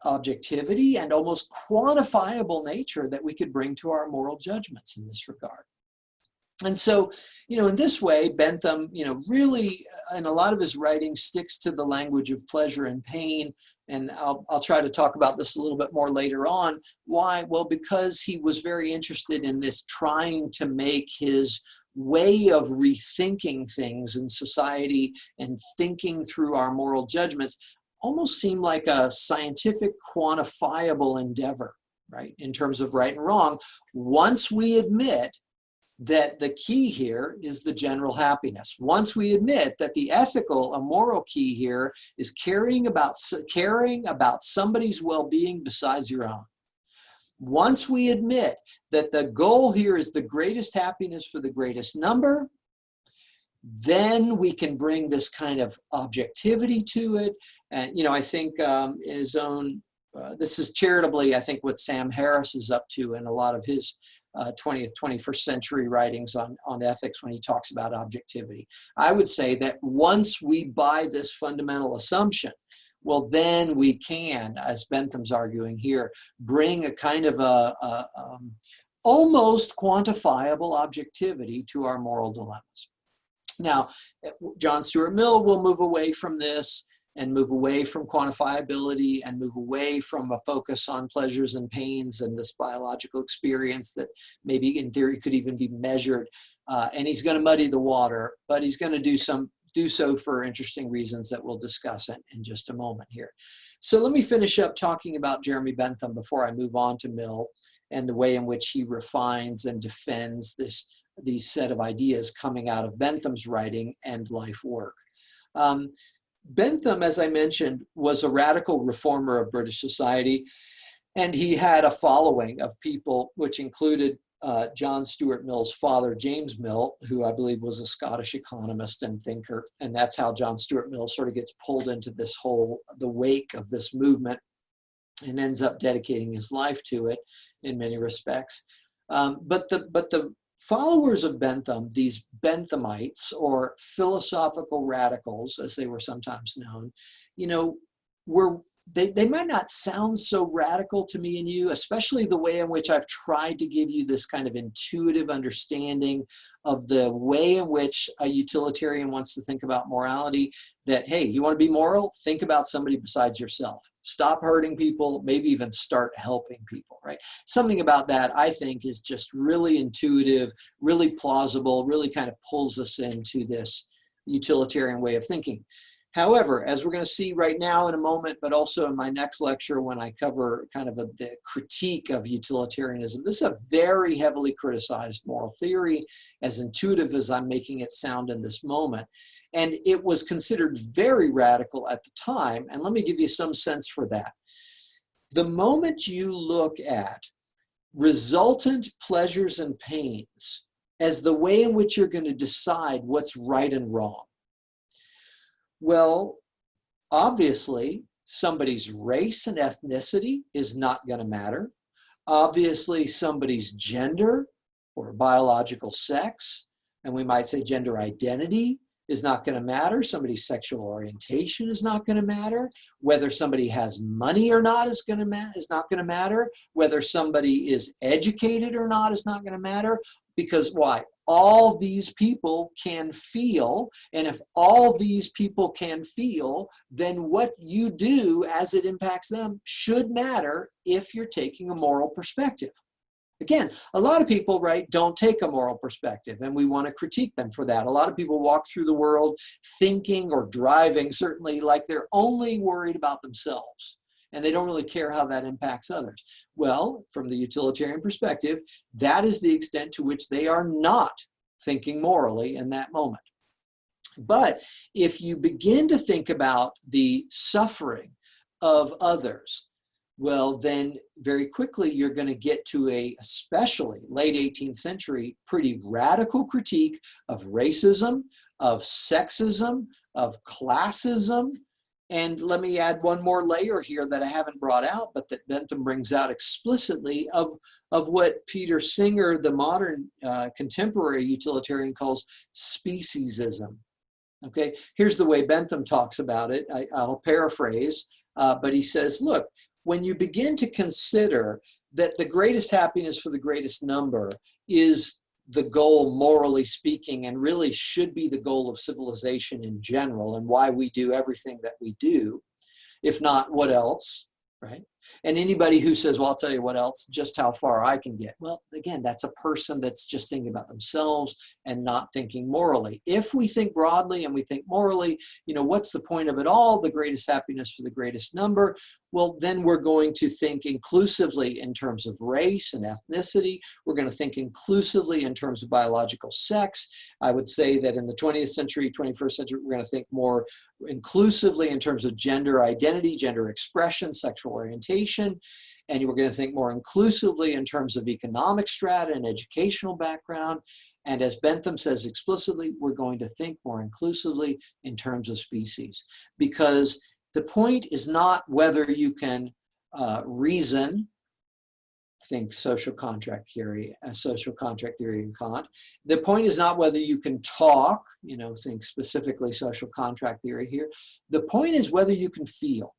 objectivity and almost quantifiable nature that we could bring to our moral judgments in this regard. And so, in this way, Bentham, really in a lot of his writing sticks to the language of pleasure and pain. And I'll try to talk about this a little bit more later on. Why? Well, because he was very interested in this, trying to make his way of rethinking things in society and thinking through our moral judgments almost seem like a scientific, quantifiable endeavor, right? In terms of right and wrong, once we admit that the key here is the general happiness. Once we admit that the ethical and moral key here is caring about somebody's well-being besides your own. Once we admit that the goal here is the greatest happiness for the greatest number, then we can bring this kind of objectivity to it. And, I think his own, this is charitably, I think, what Sam Harris is up to in a lot of his 20th, 21st century writings on ethics when he talks about objectivity. I would say that once we buy this fundamental assumption, well, then we can, as Bentham's arguing here, bring a kind of almost quantifiable objectivity to our moral dilemmas. Now, John Stuart Mill will move away from this, and move away from quantifiability and move away from a focus on pleasures and pains and this biological experience that maybe in theory could even be measured. And he's going to muddy the water, but he's going to do so for interesting reasons that we'll discuss in just a moment here. So let me finish up talking about Jeremy Bentham before I move on to Mill and the way in which he refines and defends these set of ideas coming out of Bentham's writing and life work. Bentham, as I mentioned, was a radical reformer of British society, and he had a following of people, which included John Stuart Mill's father, James Mill, who I believe was a Scottish economist and thinker. And that's how John Stuart Mill sort of gets pulled into the wake of this movement and ends up dedicating his life to it in many respects. But the followers of Bentham, these Benthamites, or philosophical radicals, as they were sometimes known, they might not sound so radical to me and you, especially the way in which I've tried to give you this kind of intuitive understanding of the way in which a utilitarian wants to think about morality, that, hey, you want to be moral? Think about somebody besides yourself. Stop hurting people, maybe even start helping people, right? Something about that, I think, is just really intuitive, really plausible, really kind of pulls us into this utilitarian way of thinking. However, as we're going to see right now in a moment, but also in my next lecture when I cover kind of the critique of utilitarianism, this is a very heavily criticized moral theory, as intuitive as I'm making it sound in this moment. And it was considered very radical at the time. And let me give you some sense for that. The moment you look at resultant pleasures and pains as the way in which you're going to decide what's right and wrong, well, obviously, somebody's race and ethnicity is not going to matter. Obviously, somebody's gender or biological sex, and we might say gender identity, is not going to matter. Somebody's sexual orientation is not going to matter. Whether somebody has money or not is not going to matter. Whether somebody is educated or not is not going to matter. Because why? All these people can feel, and if all these people can feel, then what you do as it impacts them should matter if you're taking a moral perspective. Again, a lot of people, right, don't take a moral perspective, and we want to critique them for that. A lot of people walk through the world thinking or driving, certainly, like they're only worried about themselves, and they don't really care how that impacts others. Well, from the utilitarian perspective, that is the extent to which they are not thinking morally in that moment. But if you begin to think about the suffering of others, well, then very quickly you're going to get to a, especially late 18th century, pretty radical critique of racism, of sexism, of classism. And let me add one more layer here that I haven't brought out, but that Bentham brings out explicitly of what Peter Singer, the modern contemporary utilitarian, calls speciesism. Okay, here's the way Bentham talks about it. I'll paraphrase, but he says, look, when you begin to consider that the greatest happiness for the greatest number is the goal, morally speaking, and really should be the goal of civilization in general, and why we do everything that we do, if not, what else, right? And anybody who says, well, I'll tell you what else, just how far I can get. Well, again, that's a person that's just thinking about themselves and not thinking morally. If we think broadly and we think morally, what's the point of it all? The greatest happiness for the greatest number. Well, then we're going to think inclusively in terms of race and ethnicity. We're going to think inclusively in terms of biological sex. I would say that in the 20th century, 21st century, we're going to think more inclusively in terms of gender identity, gender expression, sexual orientation. And we're going to think more inclusively in terms of economic strata and educational background. And as Bentham says explicitly, we're going to think more inclusively in terms of species. Because the point is not whether you can reason, think social contract theory in Kant. The point is not whether you can talk, think specifically social contract theory here. The point is whether you can feel.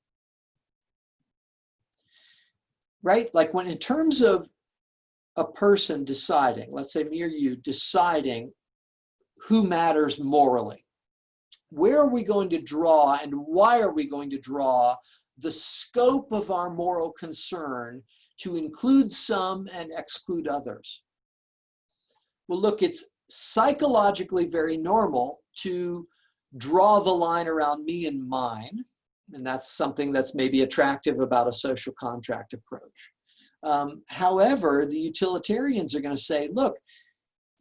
Right? Like when in terms of a person deciding, let's say me or you, deciding who matters morally. where are we going to draw and why are we going to draw the scope of our moral concern to include some and exclude others? Well, look, it's psychologically very normal to draw the line around me and mine, and that's something that's maybe attractive about a social contract approach. However, the utilitarians are going to say, look,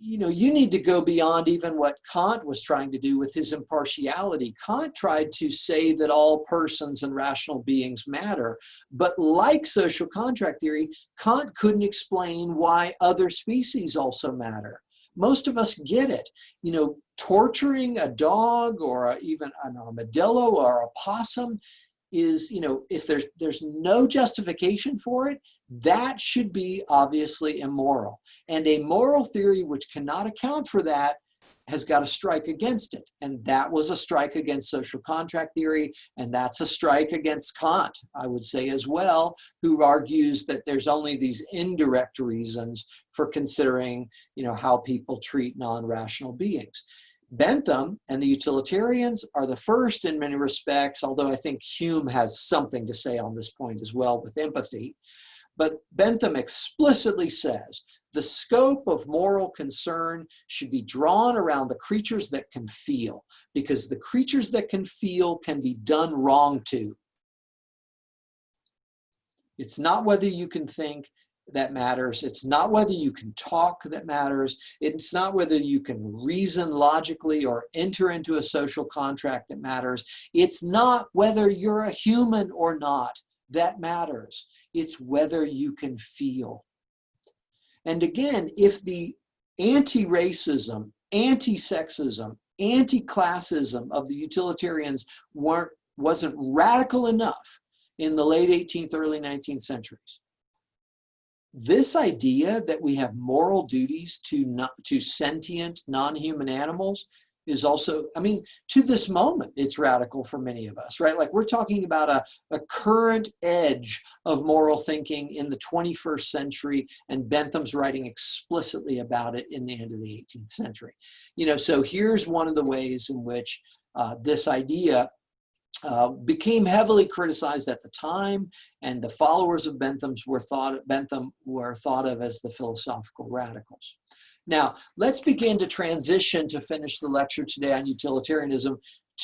you need to go beyond even what Kant was trying to do with his impartiality. Kant tried to say that all persons and rational beings matter, but like social contract theory, Kant couldn't explain why other species also matter. Most of us get it. Torturing a dog or even an armadillo or a possum is, if there's no justification for it, that should be obviously immoral. And a moral theory which cannot account for that has got to strike against it. And that was a strike against social contract theory, and that's a strike against Kant, I would say as well, who argues that there's only these indirect reasons for considering, how people treat non-rational beings. Bentham and the utilitarians are the first in many respects, although I think Hume has something to say on this point as well with empathy. But Bentham explicitly says the scope of moral concern should be drawn around the creatures that can feel, because the creatures that can feel can be done wrong to. It's not whether you can think that matters. It's not whether you can talk that matters. It's not whether you can reason logically or enter into a social contract that matters. It's not whether you're a human or not that matters. It's whether you can feel. And again, if the anti-racism, anti-sexism, anti-classism of the utilitarians wasn't radical enough in the late 18th, early 19th centuries, this idea that we have moral duties to sentient, non-human animals is also, to this moment, it's radical for many of us, right? Like we're talking about a current edge of moral thinking in the 21st century, and Bentham's writing explicitly about it in the end of the 18th century. So here's one of the ways in which this idea became heavily criticized at the time, and the followers of Bentham were thought of as the philosophical radicals. Now, let's begin to transition to finish the lecture today on utilitarianism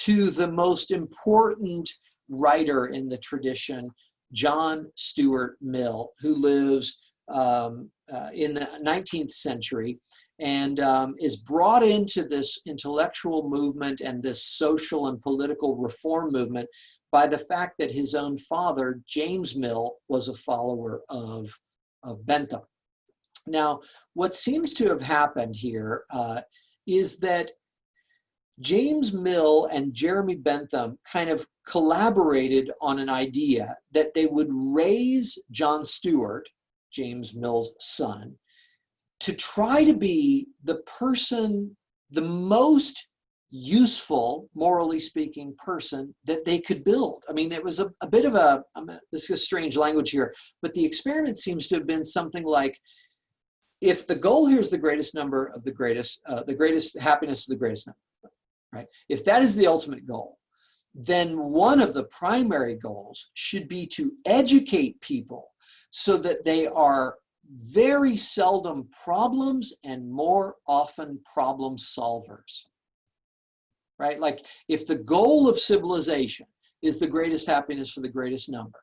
to the most important writer in the tradition, John Stuart Mill, who lives in the 19th century and is brought into this intellectual movement and this social and political reform movement by the fact that his own father, James Mill, was a follower of Bentham. Now, what seems to have happened here is that James Mill and Jeremy Bentham kind of collaborated on an idea that they would raise John Stuart, James Mill's son, to try to be the person, the most useful, morally speaking, person that they could build. It was a bit of this is strange language here, but the experiment seems to have been something like, if the goal here is the greatest number of the greatest happiness of the greatest number, right? If that is the ultimate goal, then one of the primary goals should be to educate people so that they are very seldom problems and more often problem solvers, right? Like if the goal of civilization is the greatest happiness for the greatest number,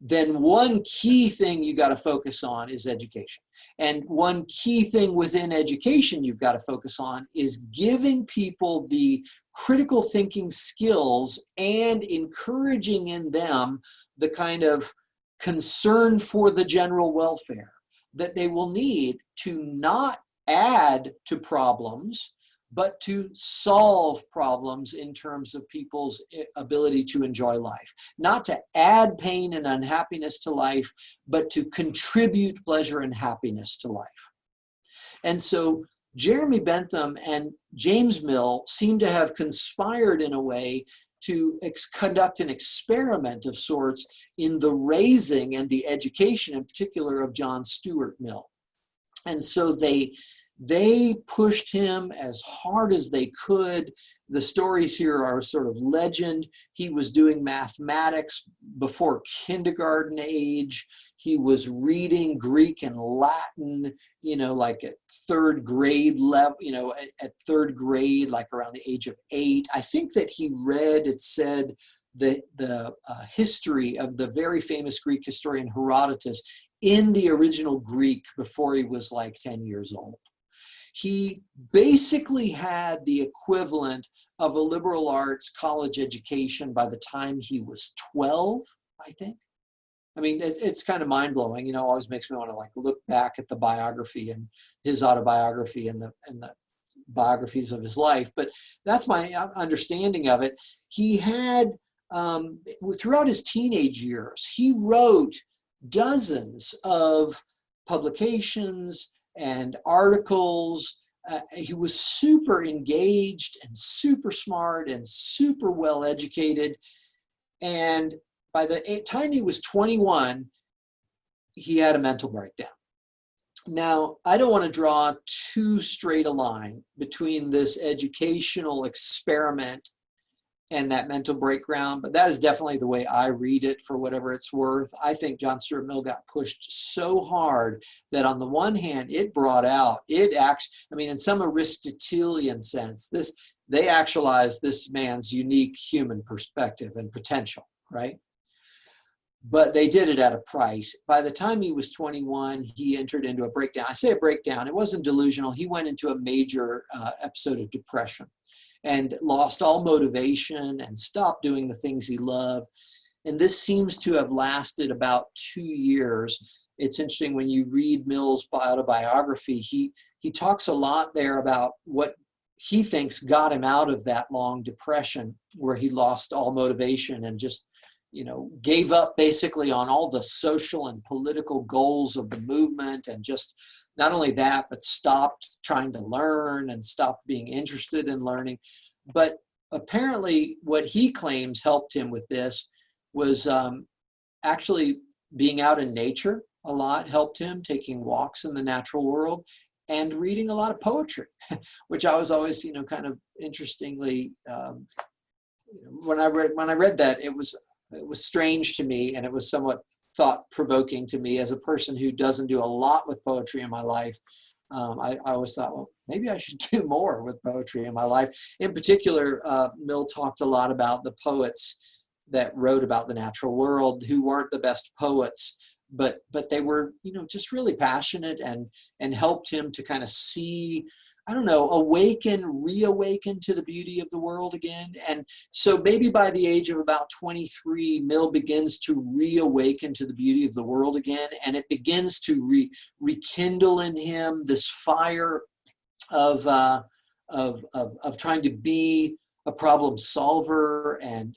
then one key thing you got to focus on is education. And one key thing within education you've got to focus on is giving people the critical thinking skills and encouraging in them the kind of concern for the general welfare that they will need to not add to problems, but to solve problems in terms of people's ability to enjoy life. Not to add pain and unhappiness to life, but to contribute pleasure and happiness to life. And so Jeremy Bentham and James Mill seem to have conspired in a way to conduct an experiment of sorts in the raising and the education in particular of John Stuart Mill. And so they They pushed him as hard as they could. The stories here are sort of legend. He was doing mathematics before kindergarten age. He was reading Greek and Latin, you know, like at third grade level, you know, at third grade, like around the age of 8. I think that he read, it said, the history of the very famous Greek historian Herodotus in the original Greek before he was like 10 years old. He basically had the equivalent of a liberal arts college education by the time he was 12, I think. I mean, it's kind of mind-blowing, you know, always makes me want to like look back at the biography and his autobiography and the biographies of his life. But that's my understanding of it. He had, throughout his teenage years, he wrote dozens of publications and articles. He was super engaged and super smart and super well educated. And by the time he was 21, he had a mental breakdown. Now, I don't want to draw too straight a line between this educational experiment and that mental breakdown, but that is definitely the way I read it for whatever it's worth. I think John Stuart Mill got pushed so hard that on the one hand, it brought out, it actually, I mean, in some Aristotelian sense, they actualized this man's unique human perspective and potential, right? But they did it at a price. By the time he was 21, he entered into a breakdown. I say a breakdown, it wasn't delusional. He went into a major episode of depression and lost all motivation and stopped doing the things he loved. And this seems to have lasted about 2 years. It's interesting when you read Mill's autobiography, he talks a lot there about what he thinks got him out of that long depression where he lost all motivation and just, you know, gave up basically on all the social and political goals of the movement, and just not only that, but stopped trying to learn and stopped being interested in learning. But apparently what he claims helped him with this was actually being out in nature a lot helped him, taking walks in the natural world and reading a lot of poetry, which I was always, you know, kind of interestingly, when I read that, it was strange to me, and it was somewhat thought-provoking to me as a person who doesn't do a lot with poetry in my life. I always thought, well, maybe I should do more with poetry in my life. In particular, Mill talked a lot about the poets that wrote about the natural world who weren't the best poets, but they were, you know, just really passionate and helped him to kind of see, I don't know, reawaken to the beauty of the world again. And so maybe by the age of about 23, Mill begins to reawaken to the beauty of the world again. And it begins to rekindle in him this fire of trying to be a problem solver and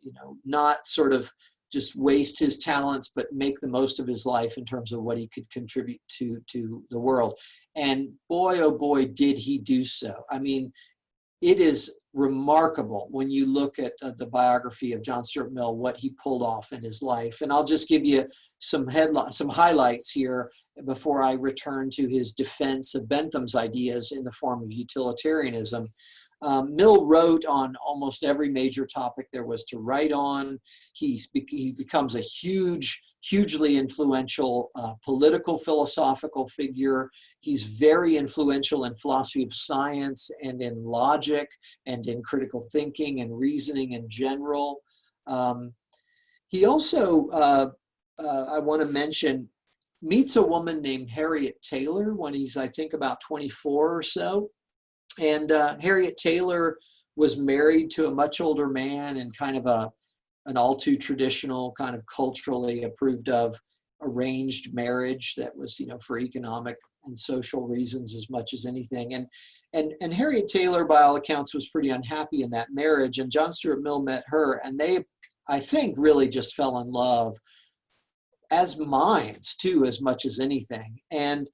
you know, not sort of just waste his talents, but make the most of his life in terms of what he could contribute to the world. And boy, oh boy, did he do so. I mean, it is remarkable when you look at the biography of John Stuart Mill, what he pulled off in his life. And I'll just give you some highlights here before I return to his defense of Bentham's ideas in the form of utilitarianism. Mill wrote on almost every major topic there was to write on. He becomes a hugely influential political philosophical figure. He's very influential in philosophy of science and in logic and in critical thinking and reasoning in general. He also, I want to mention, meets a woman named Harriet Taylor when he's, I think, about 24 or so. And Harriet Taylor was married to a much older man in kind of an all too traditional, kind of culturally approved of arranged marriage that was, you know, for economic and social reasons as much as anything. And Harriet Taylor, by all accounts, was pretty unhappy in that marriage. And John Stuart Mill met her, and they, I think, really just fell in love as minds too, as much as anything. And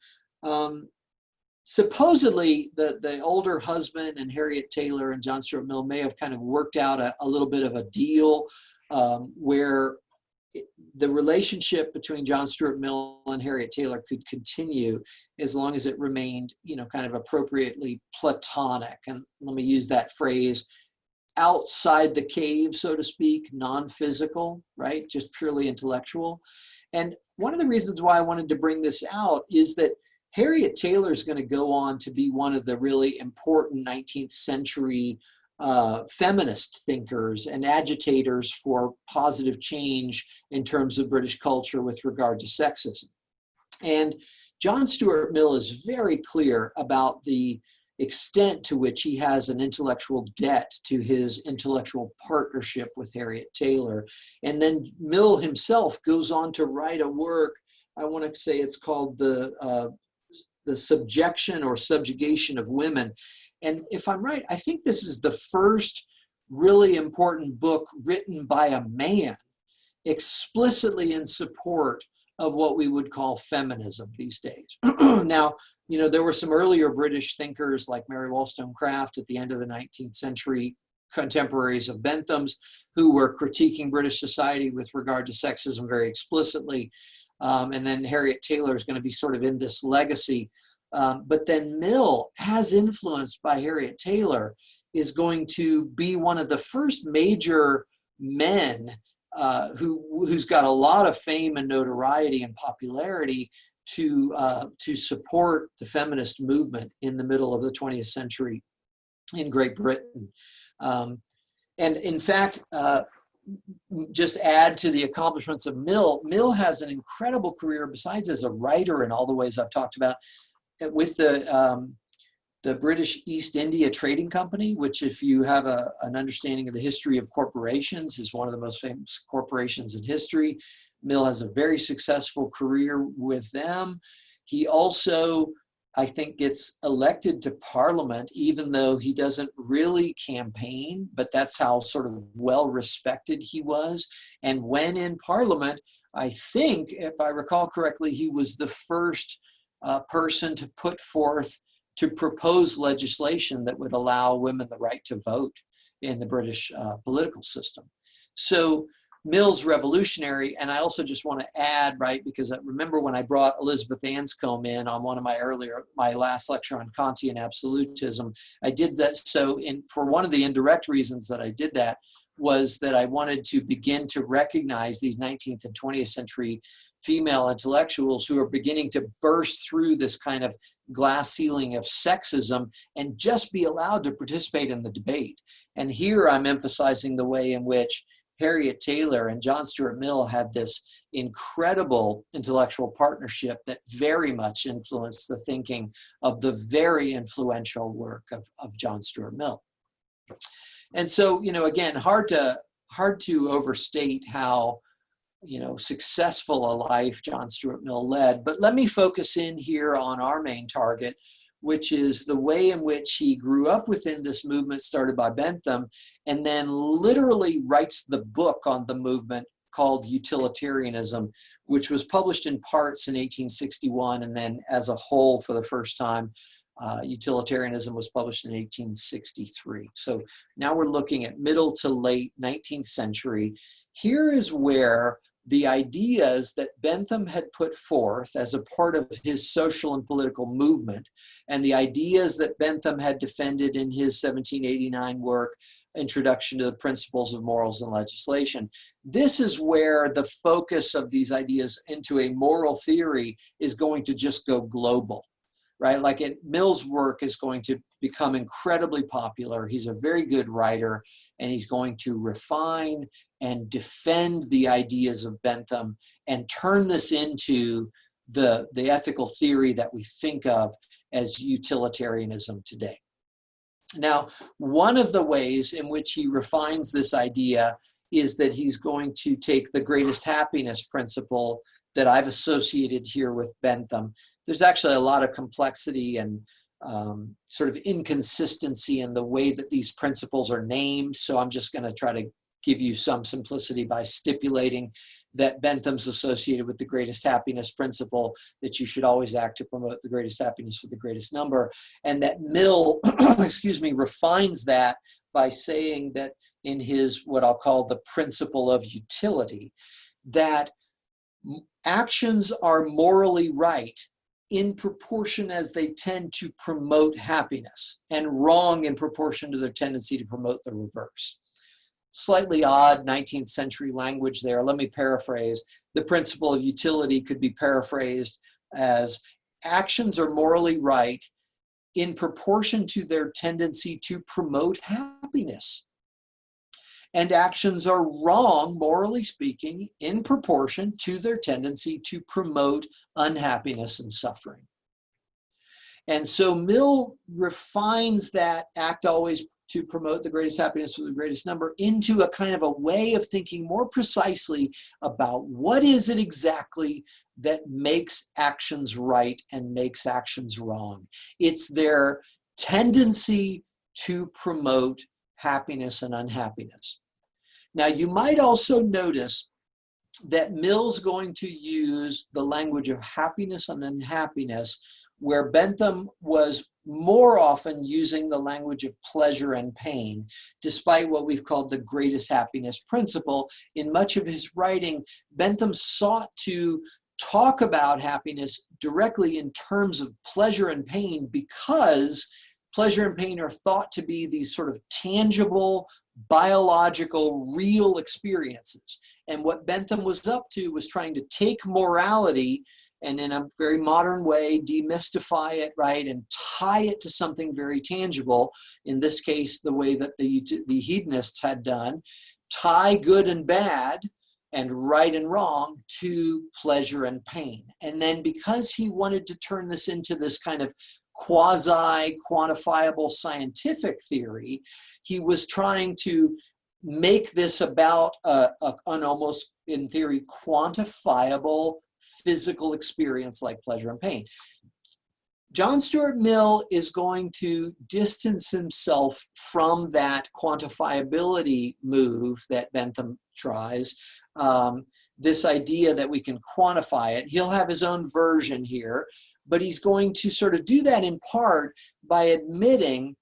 supposedly the older husband and Harriet Taylor and John Stuart Mill may have kind of worked out a little bit of a deal where the relationship between John Stuart Mill and Harriet Taylor could continue as long as it remained, kind of appropriately platonic. And let me use that phrase, outside the cave, so to speak, non-physical, right? Just purely intellectual. And one of the reasons why I wanted to bring this out is that Harriet Taylor is going to go on to be one of the really important 19th century feminist thinkers and agitators for positive change in terms of British culture with regard to sexism. And John Stuart Mill is very clear about the extent to which he has an intellectual debt to his intellectual partnership with Harriet Taylor. And then Mill himself goes on to write a work, I want to say it's called The Subjection or Subjugation of Women. And if I'm right, I think this is the first really important book written by a man explicitly in support of what we would call feminism these days. Now, there were some earlier British thinkers like Mary Wollstonecraft at the end of the 19th century, contemporaries of Bentham's, who were critiquing British society with regard to sexism very explicitly. And then Harriet Taylor is going to be sort of in this legacy. But then Mill, as influenced by Harriet Taylor, is going to be one of the first major men who's got a lot of fame and notoriety and popularity to support the feminist movement in the middle of the 20th century in Great Britain. And in fact, just add to the accomplishments of Mill. Mill has an incredible career besides as a writer in all the ways I've talked about with the British East India Trading Company, which if you have an understanding of the history of corporations is one of the most famous corporations in history. Mill has a very successful career with them. He also, I think, gets elected to Parliament, even though he doesn't really campaign, but that's how sort of well respected he was. And when in Parliament, I think, if I recall correctly, he was the first person to put forth, to propose legislation that would allow women the right to vote in the British political system. So Mill's revolutionary, and I also just want to add, right, because I remember when I brought Elizabeth Anscombe in on one of my last lecture on Kantian absolutism, I did that for one of the indirect reasons that I did that was that I wanted to begin to recognize these 19th and 20th century female intellectuals who are beginning to burst through this kind of glass ceiling of sexism and just be allowed to participate in the debate. And here I'm emphasizing the way in which Harriet Taylor and John Stuart Mill had this incredible intellectual partnership that very much influenced the thinking of the very influential work of John Stuart Mill. And so, again, hard to overstate how, successful a life John Stuart Mill led. But let me focus in here on our main target, which is the way in which he grew up within this movement started by Bentham, and then literally writes the book on the movement called Utilitarianism, which was published in parts in 1861, and then as a whole for the first time, Utilitarianism was published in 1863. So now we're looking at middle to late 19th century. Here is where the ideas that Bentham had put forth as a part of his social and political movement, and the ideas that Bentham had defended in his 1789 work, Introduction to the Principles of Morals and Legislation. This is where the focus of these ideas into a moral theory is going to just go global. Right, like Mill's work is going to become incredibly popular. He's a very good writer, and he's going to refine and defend the ideas of Bentham and turn this into the ethical theory that we think of as utilitarianism today. Now, one of the ways in which he refines this idea is that he's going to take the greatest happiness principle that I've associated here with Bentham. There's actually a lot of complexity and sort of inconsistency in the way that these principles are named. So I'm just going to try to give you some simplicity by stipulating that Bentham's associated with the greatest happiness principle, that you should always act to promote the greatest happiness for the greatest number. And that Mill, refines that by saying that in his, what I'll call the principle of utility, that actions are morally right in proportion as they tend to promote happiness, and wrong in proportion to their tendency to promote the reverse. Slightly odd 19th century language there. Let me paraphrase. The principle of utility could be paraphrased as actions are morally right in proportion to their tendency to promote happiness. And actions are wrong, morally speaking, in proportion to their tendency to promote unhappiness and suffering. And so Mill refines that act always to promote the greatest happiness for the greatest number into a kind of a way of thinking more precisely about what is it exactly that makes actions right and makes actions wrong. It's their tendency to promote happiness and unhappiness. Now, you might also notice that Mill's going to use the language of happiness and unhappiness, where Bentham was more often using the language of pleasure and pain, despite what we've called the greatest happiness principle. In much of his writing, Bentham sought to talk about happiness directly in terms of pleasure and pain, because pleasure and pain are thought to be these sort of tangible, biological, real experiences. And what Bentham was up to was trying to take morality and in a very modern way, demystify it, right, and tie it to something very tangible. In this case, the way that the hedonists had done, tie good and bad and right and wrong to pleasure and pain. And then because he wanted to turn this into this kind of quasi-quantifiable scientific theory, he was trying to make this about an almost, in theory, quantifiable physical experience like pleasure and pain. John Stuart Mill is going to distance himself from that quantifiability move that Bentham tries, this idea that we can quantify it. He'll have his own version here, but he's going to sort of do that in part by admitting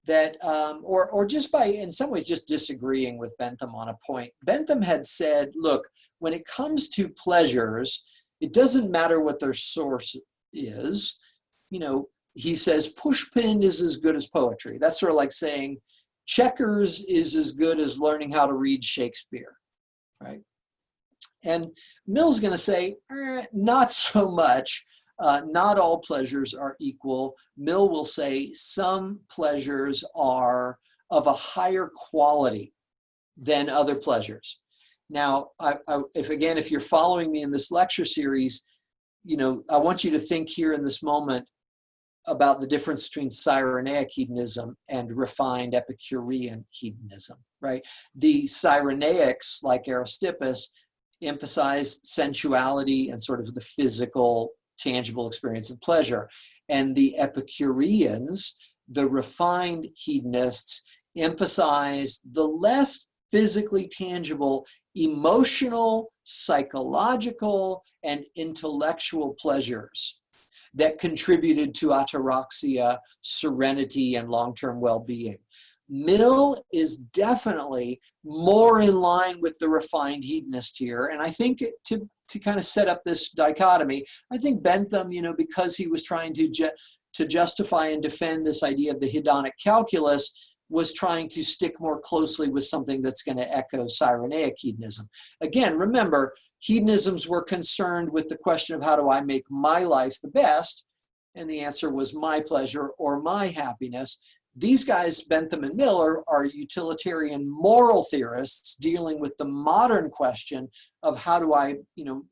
that, or just by, in some ways, just disagreeing with Bentham on a point. Bentham had said, look, when it comes to pleasures, it doesn't matter what their source is. You know, he says pushpin is as good as poetry. That's sort of like saying checkers is as good as learning how to read Shakespeare, right? And Mill's going to say, not so much. Not all pleasures are equal. Mill will say some pleasures are of a higher quality than other pleasures. Now, if you're following me in this lecture series, you know, I want you to think here in this moment about the difference between Cyrenaic hedonism and refined Epicurean hedonism, right? The Cyrenaics, like Aristippus, emphasized sensuality and sort of the physical, tangible experience of pleasure. And the Epicureans, the refined hedonists, emphasized the less physically tangible, emotional, psychological, and intellectual pleasures that contributed to ataraxia, serenity, and long-term well-being. Mill is definitely more in line with the refined hedonist here. And I think to kind of set up this dichotomy, I think Bentham, you know, because he was trying to justify and defend this idea of the hedonic calculus, was trying to stick more closely with something that's going to echo Cyrenaic hedonism. Again, remember, hedonisms were concerned with the question of how do I make my life the best? And the answer was my pleasure or my happiness. These guys, Bentham and Mill, are utilitarian moral theorists dealing with the modern question of how do I, you know,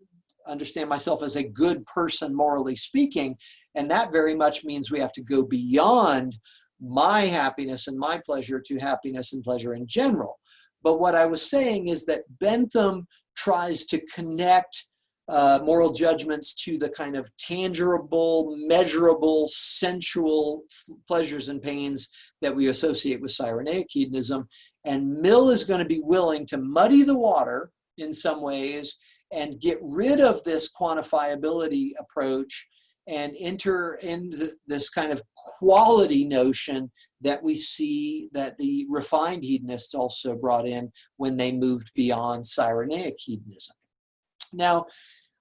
understand myself as a good person, morally speaking. And that very much means we have to go beyond my happiness and my pleasure to happiness and pleasure in general. But what I was saying is that Bentham tries to connect moral judgments to the kind of tangible, measurable, sensual pleasures and pains that we associate with Cyrenaic hedonism. And Mill is going to be willing to muddy the water in some ways and get rid of this quantifiability approach and enter into this kind of quality notion that we see that the refined hedonists also brought in when they moved beyond Cyrenaic hedonism. Now,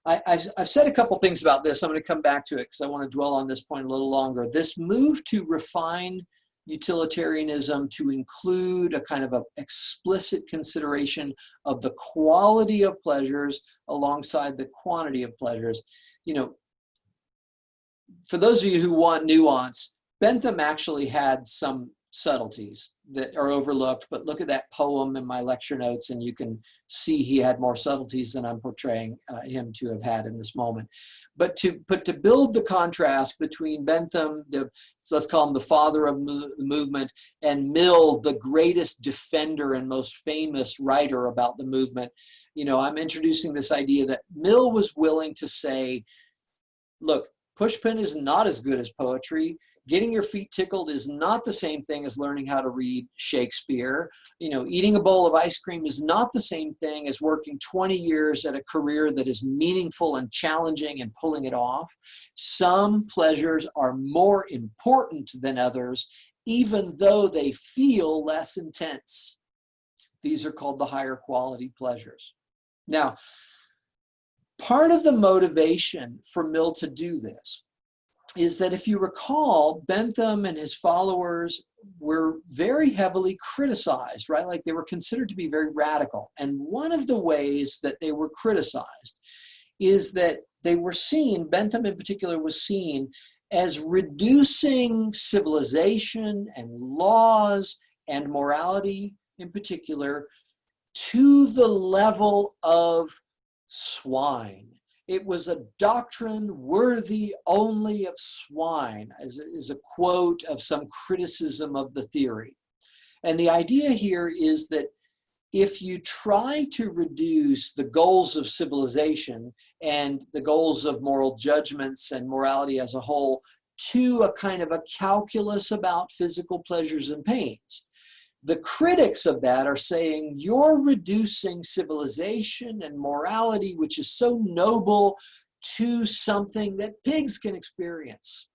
I've said a couple things about this. I'm going to come back to it because I want to dwell on this point a little longer. This move to refine utilitarianism to include a kind of a explicit consideration of the quality of pleasures alongside the quantity of pleasures. You know, for those of you who want nuance, Bentham actually had some subtleties that are overlooked, but look at that poem in my lecture notes and you can see he had more subtleties than I'm portraying him to have had in this moment. But to build the contrast between Bentham, so let's call him the father of the movement, and Mill, the greatest defender and most famous writer about the movement, you know, I'm introducing this idea that Mill was willing to say, look, pushpin is not as good as poetry. Getting your feet tickled is not the same thing as learning how to read Shakespeare. You know, eating a bowl of ice cream is not the same thing as working 20 years at a career that is meaningful and challenging and pulling it off. Some pleasures are more important than others, even though they feel less intense. These are called the higher quality pleasures. Now, part of the motivation for Mill to do this is that, if you recall, Bentham and his followers were very heavily criticized, right? Like, they were considered to be very radical. And one of the ways that they were criticized is that they were seen, Bentham in particular was seen, as reducing civilization and laws and morality in particular to the level of swine. It was a doctrine worthy only of swine, is a quote of some criticism of the theory. And the idea here is that if you try to reduce the goals of civilization and the goals of moral judgments and morality as a whole to a kind of a calculus about physical pleasures and pains, the critics of that are saying you're reducing civilization and morality, which is so noble, to something that pigs can experience.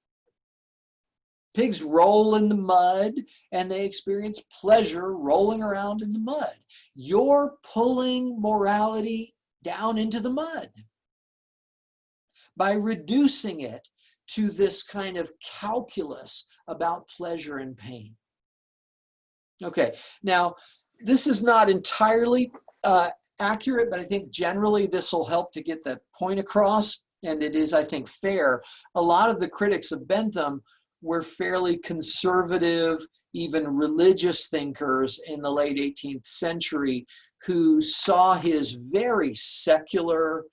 Pigs roll in the mud and they experience pleasure rolling around in the mud. You're pulling morality down into the mud by reducing it to this kind of calculus about pleasure and pain. Okay, now this is not entirely accurate, but I think generally this will help to get the point across, and it is, I think, fair. A lot of the critics of Bentham were fairly conservative, even religious thinkers in the late 18th century who saw his very secular,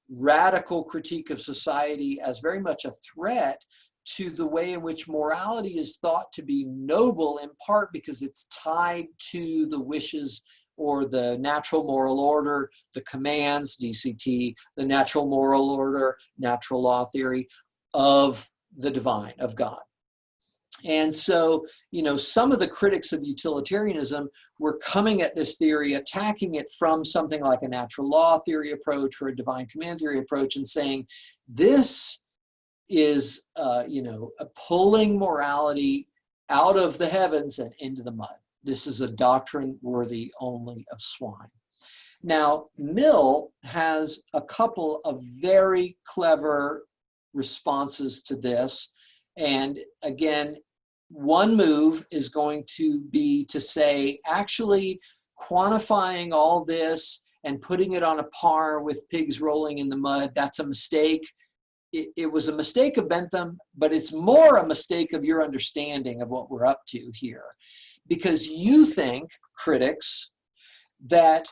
radical critique of society as very much a threat to the way in which morality is thought to be noble, in part because it's tied to the wishes or the natural moral order, the commands, DCT, the natural moral order, natural law theory of the divine, of God. And so, you know, some of the critics of utilitarianism were coming at this theory, attacking it from something like a natural law theory approach or a divine command theory approach, and saying this is, pulling morality out of the heavens and into the mud. This is a doctrine worthy only of swine. Now, Mill has a couple of very clever responses to this. And again, one move is going to be to say, actually, quantifying all this and putting it on a par with pigs rolling in the mud, that's a mistake. It was a mistake of Bentham, but it's more a mistake of your understanding of what we're up to here. Because you think, critics, that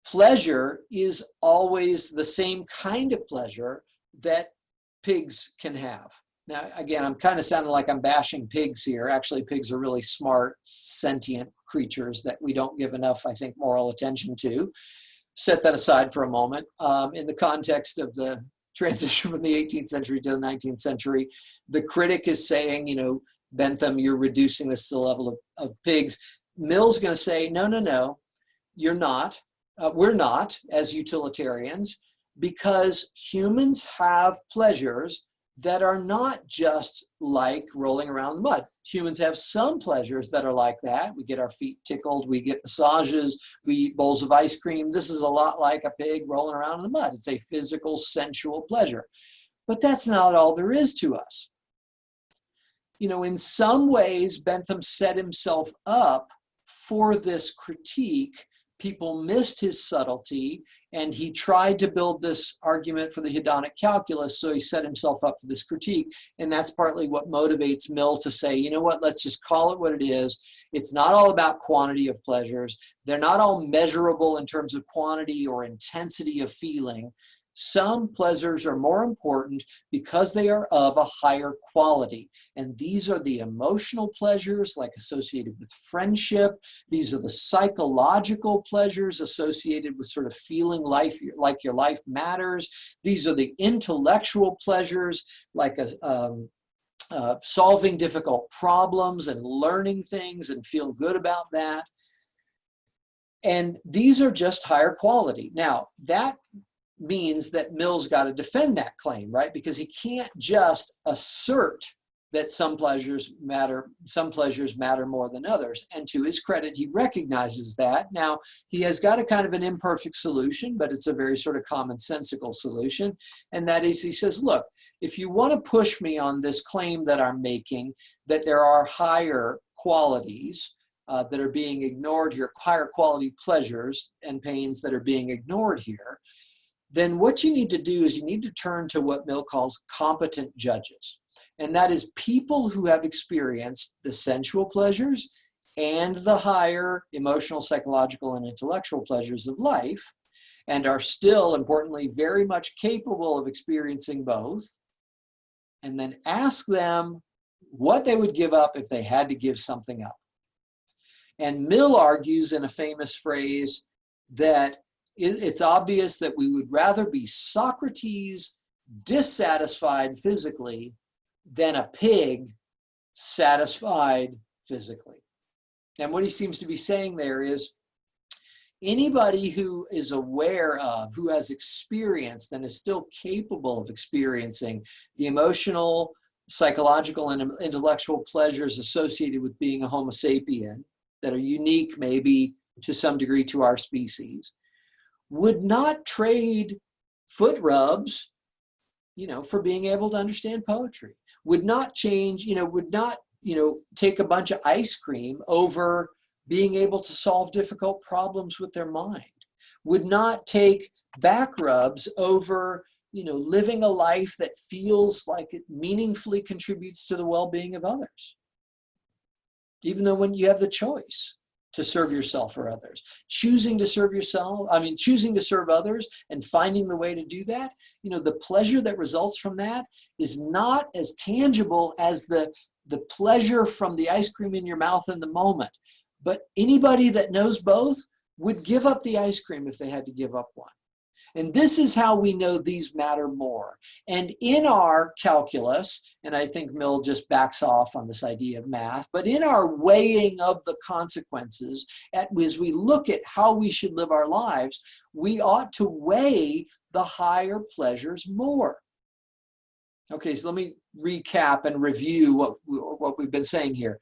pleasure is always the same kind of pleasure that pigs can have. Now, again, I'm kind of sounding like I'm bashing pigs here. Actually, pigs are really smart, sentient creatures that we don't give enough, I think, moral attention to. Set that aside for a moment. In the context of the transition from the 18th century to the 19th century, the critic is saying, you know, Bentham, you're reducing this to the level of pigs. Mill's going to say, no, you're not. We're not, as utilitarians, because humans have pleasures that are not just like rolling around in mud. Humans have some pleasures that are like that. We get our feet tickled, we get massages, we eat bowls of ice cream. This is a lot like a pig rolling around in the mud. It's a physical, sensual pleasure. But that's not all there is to us. You know, in some ways, Bentham set himself up for this critique. People missed his subtlety, and he tried to build this argument for the hedonic calculus, so he set himself up for this critique. And that's partly what motivates Mill to say, you know what, let's just call it what it is. It's not all about quantity of pleasures. They're not all measurable in terms of quantity or intensity of feeling. Some pleasures are more important because they are of a higher quality. And these are the emotional pleasures, like associated with friendship. These are the psychological pleasures associated with sort of feeling life, like your life matters. These are the intellectual pleasures, like solving difficult problems and learning things and feel good about that. And these are just higher quality. Now, that means that Mill's got to defend that claim, right? Because he can't just assert that some pleasures matter more than others. And to his credit, he recognizes that. Now, he has got a kind of an imperfect solution, but it's a very sort of commonsensical solution. And that is, he says, look, if you want to push me on this claim that I'm making, that there are higher qualities that are being ignored here, higher quality pleasures and pains that are being ignored here, then what you need to do is you need to turn to what Mill calls competent judges. And that is people who have experienced the sensual pleasures and the higher emotional, psychological, and intellectual pleasures of life, and are still, importantly, very much capable of experiencing both. And then ask them what they would give up if they had to give something up. And Mill argues in a famous phrase that it's obvious that we would rather be Socrates dissatisfied physically than a pig satisfied physically. And what he seems to be saying there is anybody who is aware of, who has experienced and is still capable of experiencing the emotional, psychological, and intellectual pleasures associated with being a Homo sapien that are unique maybe to some degree to our species, would not trade foot rubs, for being able to understand poetry, would not change, would not, take a bunch of ice cream over being able to solve difficult problems with their mind, would not take back rubs over, living a life that feels like it meaningfully contributes to the well-being of others. Even though when you have the choice to serve yourself or others, choosing to serve others and finding the way to do that, the pleasure that results from that is not as tangible as the pleasure from the ice cream in your mouth in the moment. But anybody that knows both would give up the ice cream if they had to give up one. And this is how we know these matter more. And in our calculus, and I think Mill just backs off on this idea of math, but in our weighing of the consequences, as we look at how we should live our lives, we ought to weigh the higher pleasures more. Okay, so let me recap and review what we've been saying here.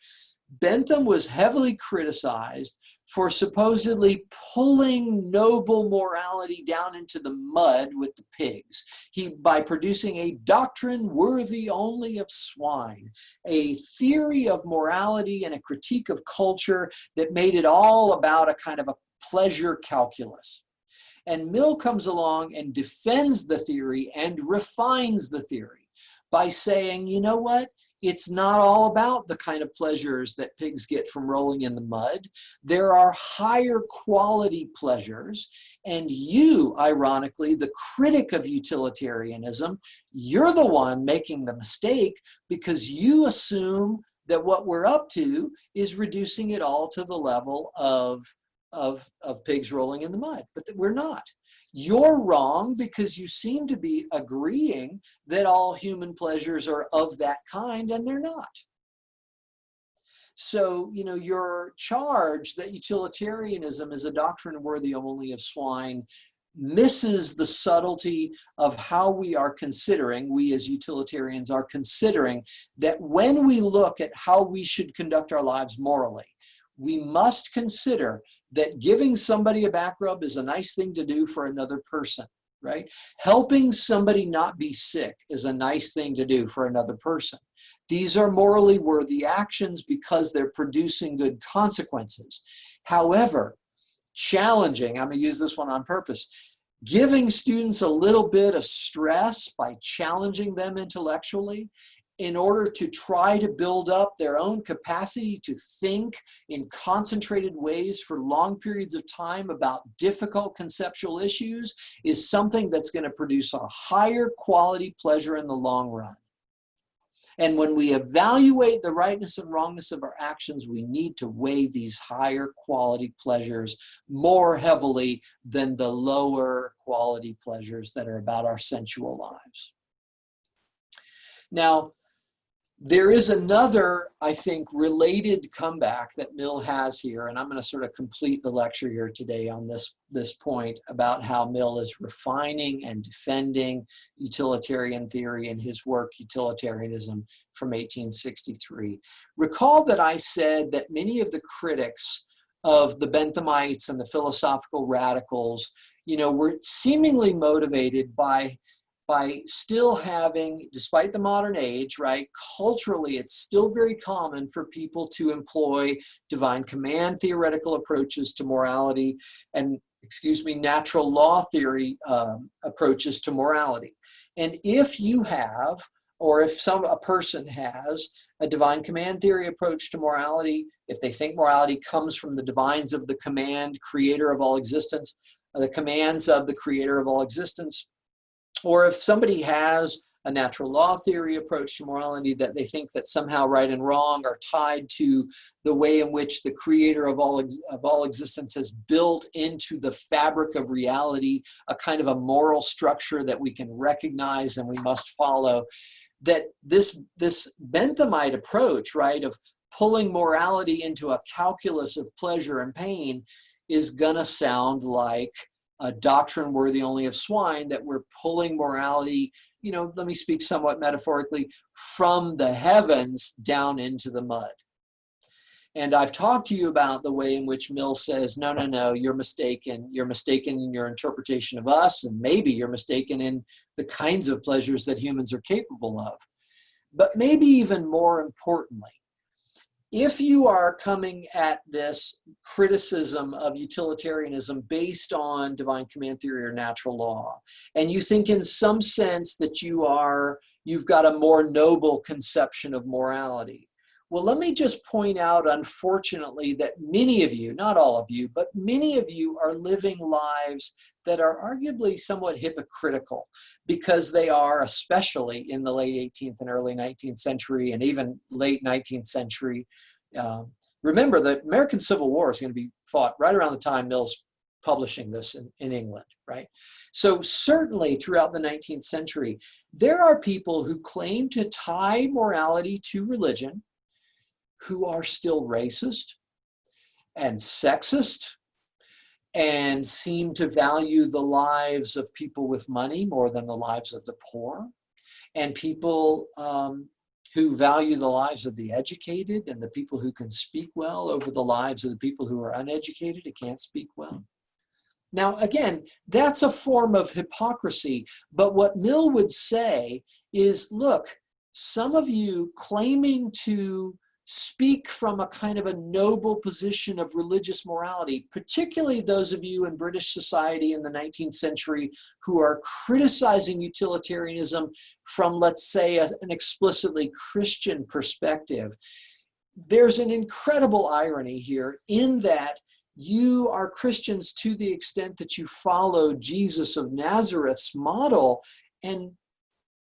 Bentham was heavily criticized for supposedly pulling noble morality down into the mud with the pigs, by producing a doctrine worthy only of swine, a theory of morality and a critique of culture that made it all about a kind of a pleasure calculus. And Mill comes along and defends the theory and refines the theory by saying, you know what? It's not all about the kind of pleasures that pigs get from rolling in the mud. There are higher quality pleasures. And you, ironically, the critic of utilitarianism, you're the one making the mistake because you assume that what we're up to is reducing it all to the level of pigs rolling in the mud. But we're not. You're wrong because you seem to be agreeing that all human pleasures are of that kind, and they're not. So, your charge that utilitarianism is a doctrine worthy only of swine misses the subtlety of how we are considering, we as utilitarians are considering, that when we look at how we should conduct our lives morally, we must consider that giving somebody a back rub is a nice thing to do for another person, right? Helping somebody not be sick is a nice thing to do for another person. These are morally worthy actions because they're producing good consequences. However, challenging, I'm going to use this one on purpose, giving students a little bit of stress by challenging them intellectually in order to try to build up their own capacity to think in concentrated ways for long periods of time about difficult conceptual issues is something that's going to produce a higher quality pleasure in the long run. And when we evaluate the rightness and wrongness of our actions, we need to weigh these higher quality pleasures more heavily than the lower quality pleasures that are about our sensual lives. Now, there is another, I think, related comeback that Mill has here, and I'm going to sort of complete the lecture here today on this point about how Mill is refining and defending utilitarian theory in his work, Utilitarianism, from 1863. Recall that I said that many of the critics of the Benthamites and the philosophical radicals, were seemingly motivated by still having, despite the modern age, right, culturally, it's still very common for people to employ divine command theoretical approaches to morality and, natural law theory approaches to morality. And if you have, or if a person has a divine command theory approach to morality, if they think morality comes from the divines of the command, creator of all existence, the commands of the creator of all existence, or if somebody has a natural law theory approach to morality that they think that somehow right and wrong are tied to the way in which the creator of all existence has built into the fabric of reality a kind of a moral structure that we can recognize and we must follow, that this Benthamite approach, right, of pulling morality into a calculus of pleasure and pain is gonna sound like a doctrine worthy only of swine, that we're pulling morality, let me speak somewhat metaphorically, from the heavens down into the mud. And I've talked to you about the way in which Mill says, no, you're mistaken. You're mistaken in your interpretation of us, and maybe you're mistaken in the kinds of pleasures that humans are capable of. But maybe even more importantly, if you are coming at this criticism of utilitarianism based on divine command theory or natural law, and you think in some sense that you've got a more noble conception of morality, well, let me just point out, unfortunately, that many of you, not all of you, but many of you are living lives that are arguably somewhat hypocritical, because they are, especially in the late 18th and early 19th century and even late 19th century. Remember, the American Civil War is going to be fought right around the time Mill's publishing this in England, right? So certainly throughout the 19th century, there are people who claim to tie morality to religion who are still racist and sexist and seem to value the lives of people with money more than the lives of the poor, and people who value the lives of the educated and the people who can speak well over the lives of the people who are uneducated and can't speak well. Now, again, that's a form of hypocrisy, but what Mill would say is, look, some of you claiming to speak from a kind of a noble position of religious morality, particularly those of you in British society in the 19th century who are criticizing utilitarianism from, let's say, an explicitly Christian perspective. There's an incredible irony here in that you are Christians to the extent that you follow Jesus of Nazareth's model, and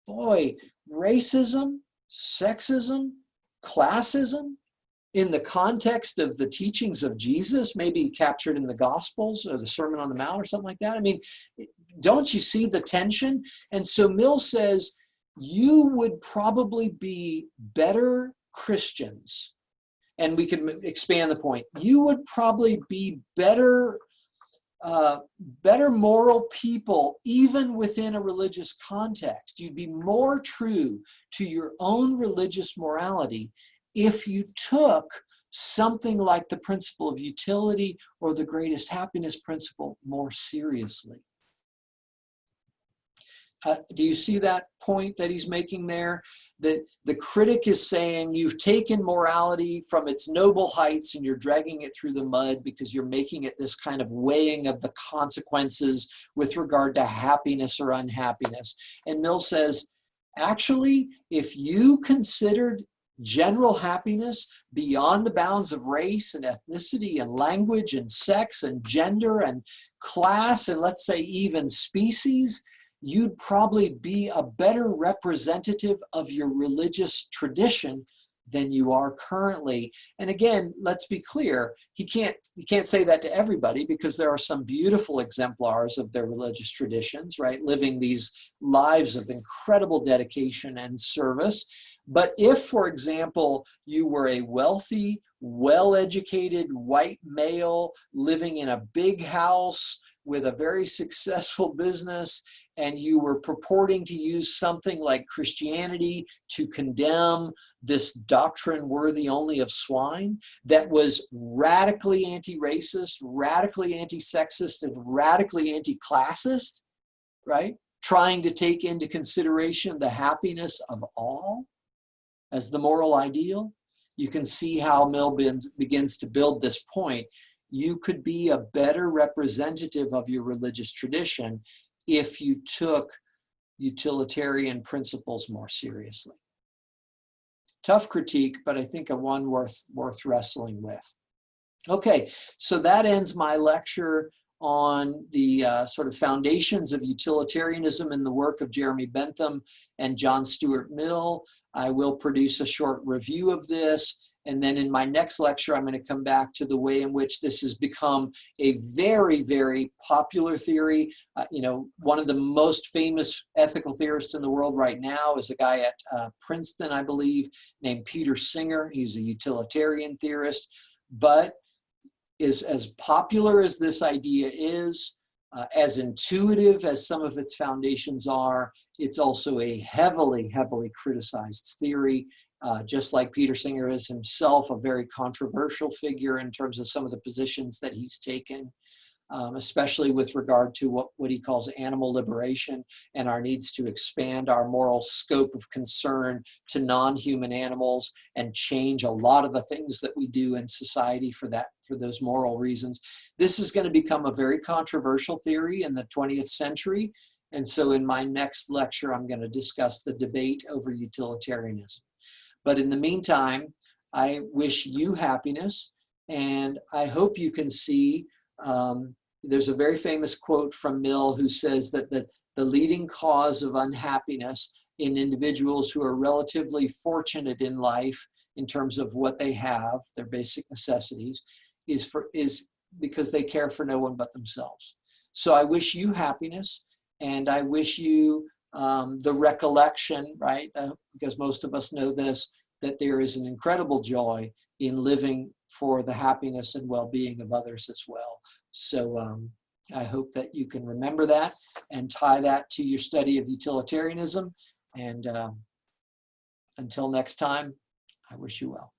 boy, racism, sexism, classism in the context of the teachings of Jesus, maybe captured in the Gospels or the Sermon on the Mount or something like that. I mean, don't you see the tension? And so Mill says, you would probably be better Christians, and we can expand the point. You would probably be better better moral people, even within a religious context. You'd be more true to your own religious morality if you took something like the principle of utility or the greatest happiness principle more seriously. Do you see that point that he's making there? That the critic is saying you've taken morality from its noble heights and you're dragging it through the mud because you're making it this kind of weighing of the consequences with regard to happiness or unhappiness. And Mill says, actually, if you considered general happiness beyond the bounds of race and ethnicity and language and sex and gender and class and let's say even species, you'd probably be a better representative of your religious tradition than you are currently. And again, let's be clear, he can't say that to everybody because there are some beautiful exemplars of their religious traditions, right? Living these lives of incredible dedication and service. But if, for example, you were a wealthy, well-educated white male living in a big house with a very successful business, and you were purporting to use something like Christianity to condemn this doctrine worthy only of swine that was radically anti-racist, radically anti-sexist, and radically anti-classist, right? Trying to take into consideration the happiness of all as the moral ideal. You can see how Mill begins to build this point. You could be a better representative of your religious tradition if you took utilitarian principles more seriously. Tough critique, but I think a one worth wrestling with. Okay, so that ends my lecture on the sort of foundations of utilitarianism in the work of Jeremy Bentham and John Stuart Mill. I will produce a short review of this. And then in my next lecture, I'm going to come back to the way in which this has become a very, very popular theory. One of the most famous ethical theorists in the world right now is a guy at Princeton, I believe, named Peter Singer. He's a utilitarian theorist, but is as popular as this idea is, as intuitive as some of its foundations are, it's also a heavily, heavily criticized theory. Just like Peter Singer is himself a very controversial figure in terms of some of the positions that he's taken, especially with regard to what he calls animal liberation and our needs to expand our moral scope of concern to non-human animals and change a lot of the things that we do in society for those moral reasons. This is going to become a very controversial theory in the 20th century. And so in my next lecture, I'm going to discuss the debate over utilitarianism. But in the meantime, I wish you happiness, and I hope you can see, there's a very famous quote from Mill who says that the leading cause of unhappiness in individuals who are relatively fortunate in life in terms of what they have, their basic necessities, is because they care for no one but themselves. So I wish you happiness, and I wish you the recollection, right, because most of us know this, that there is an incredible joy in living for the happiness and well-being of others as well. So I hope that you can remember that and tie that to your study of utilitarianism. And until next time, I wish you well.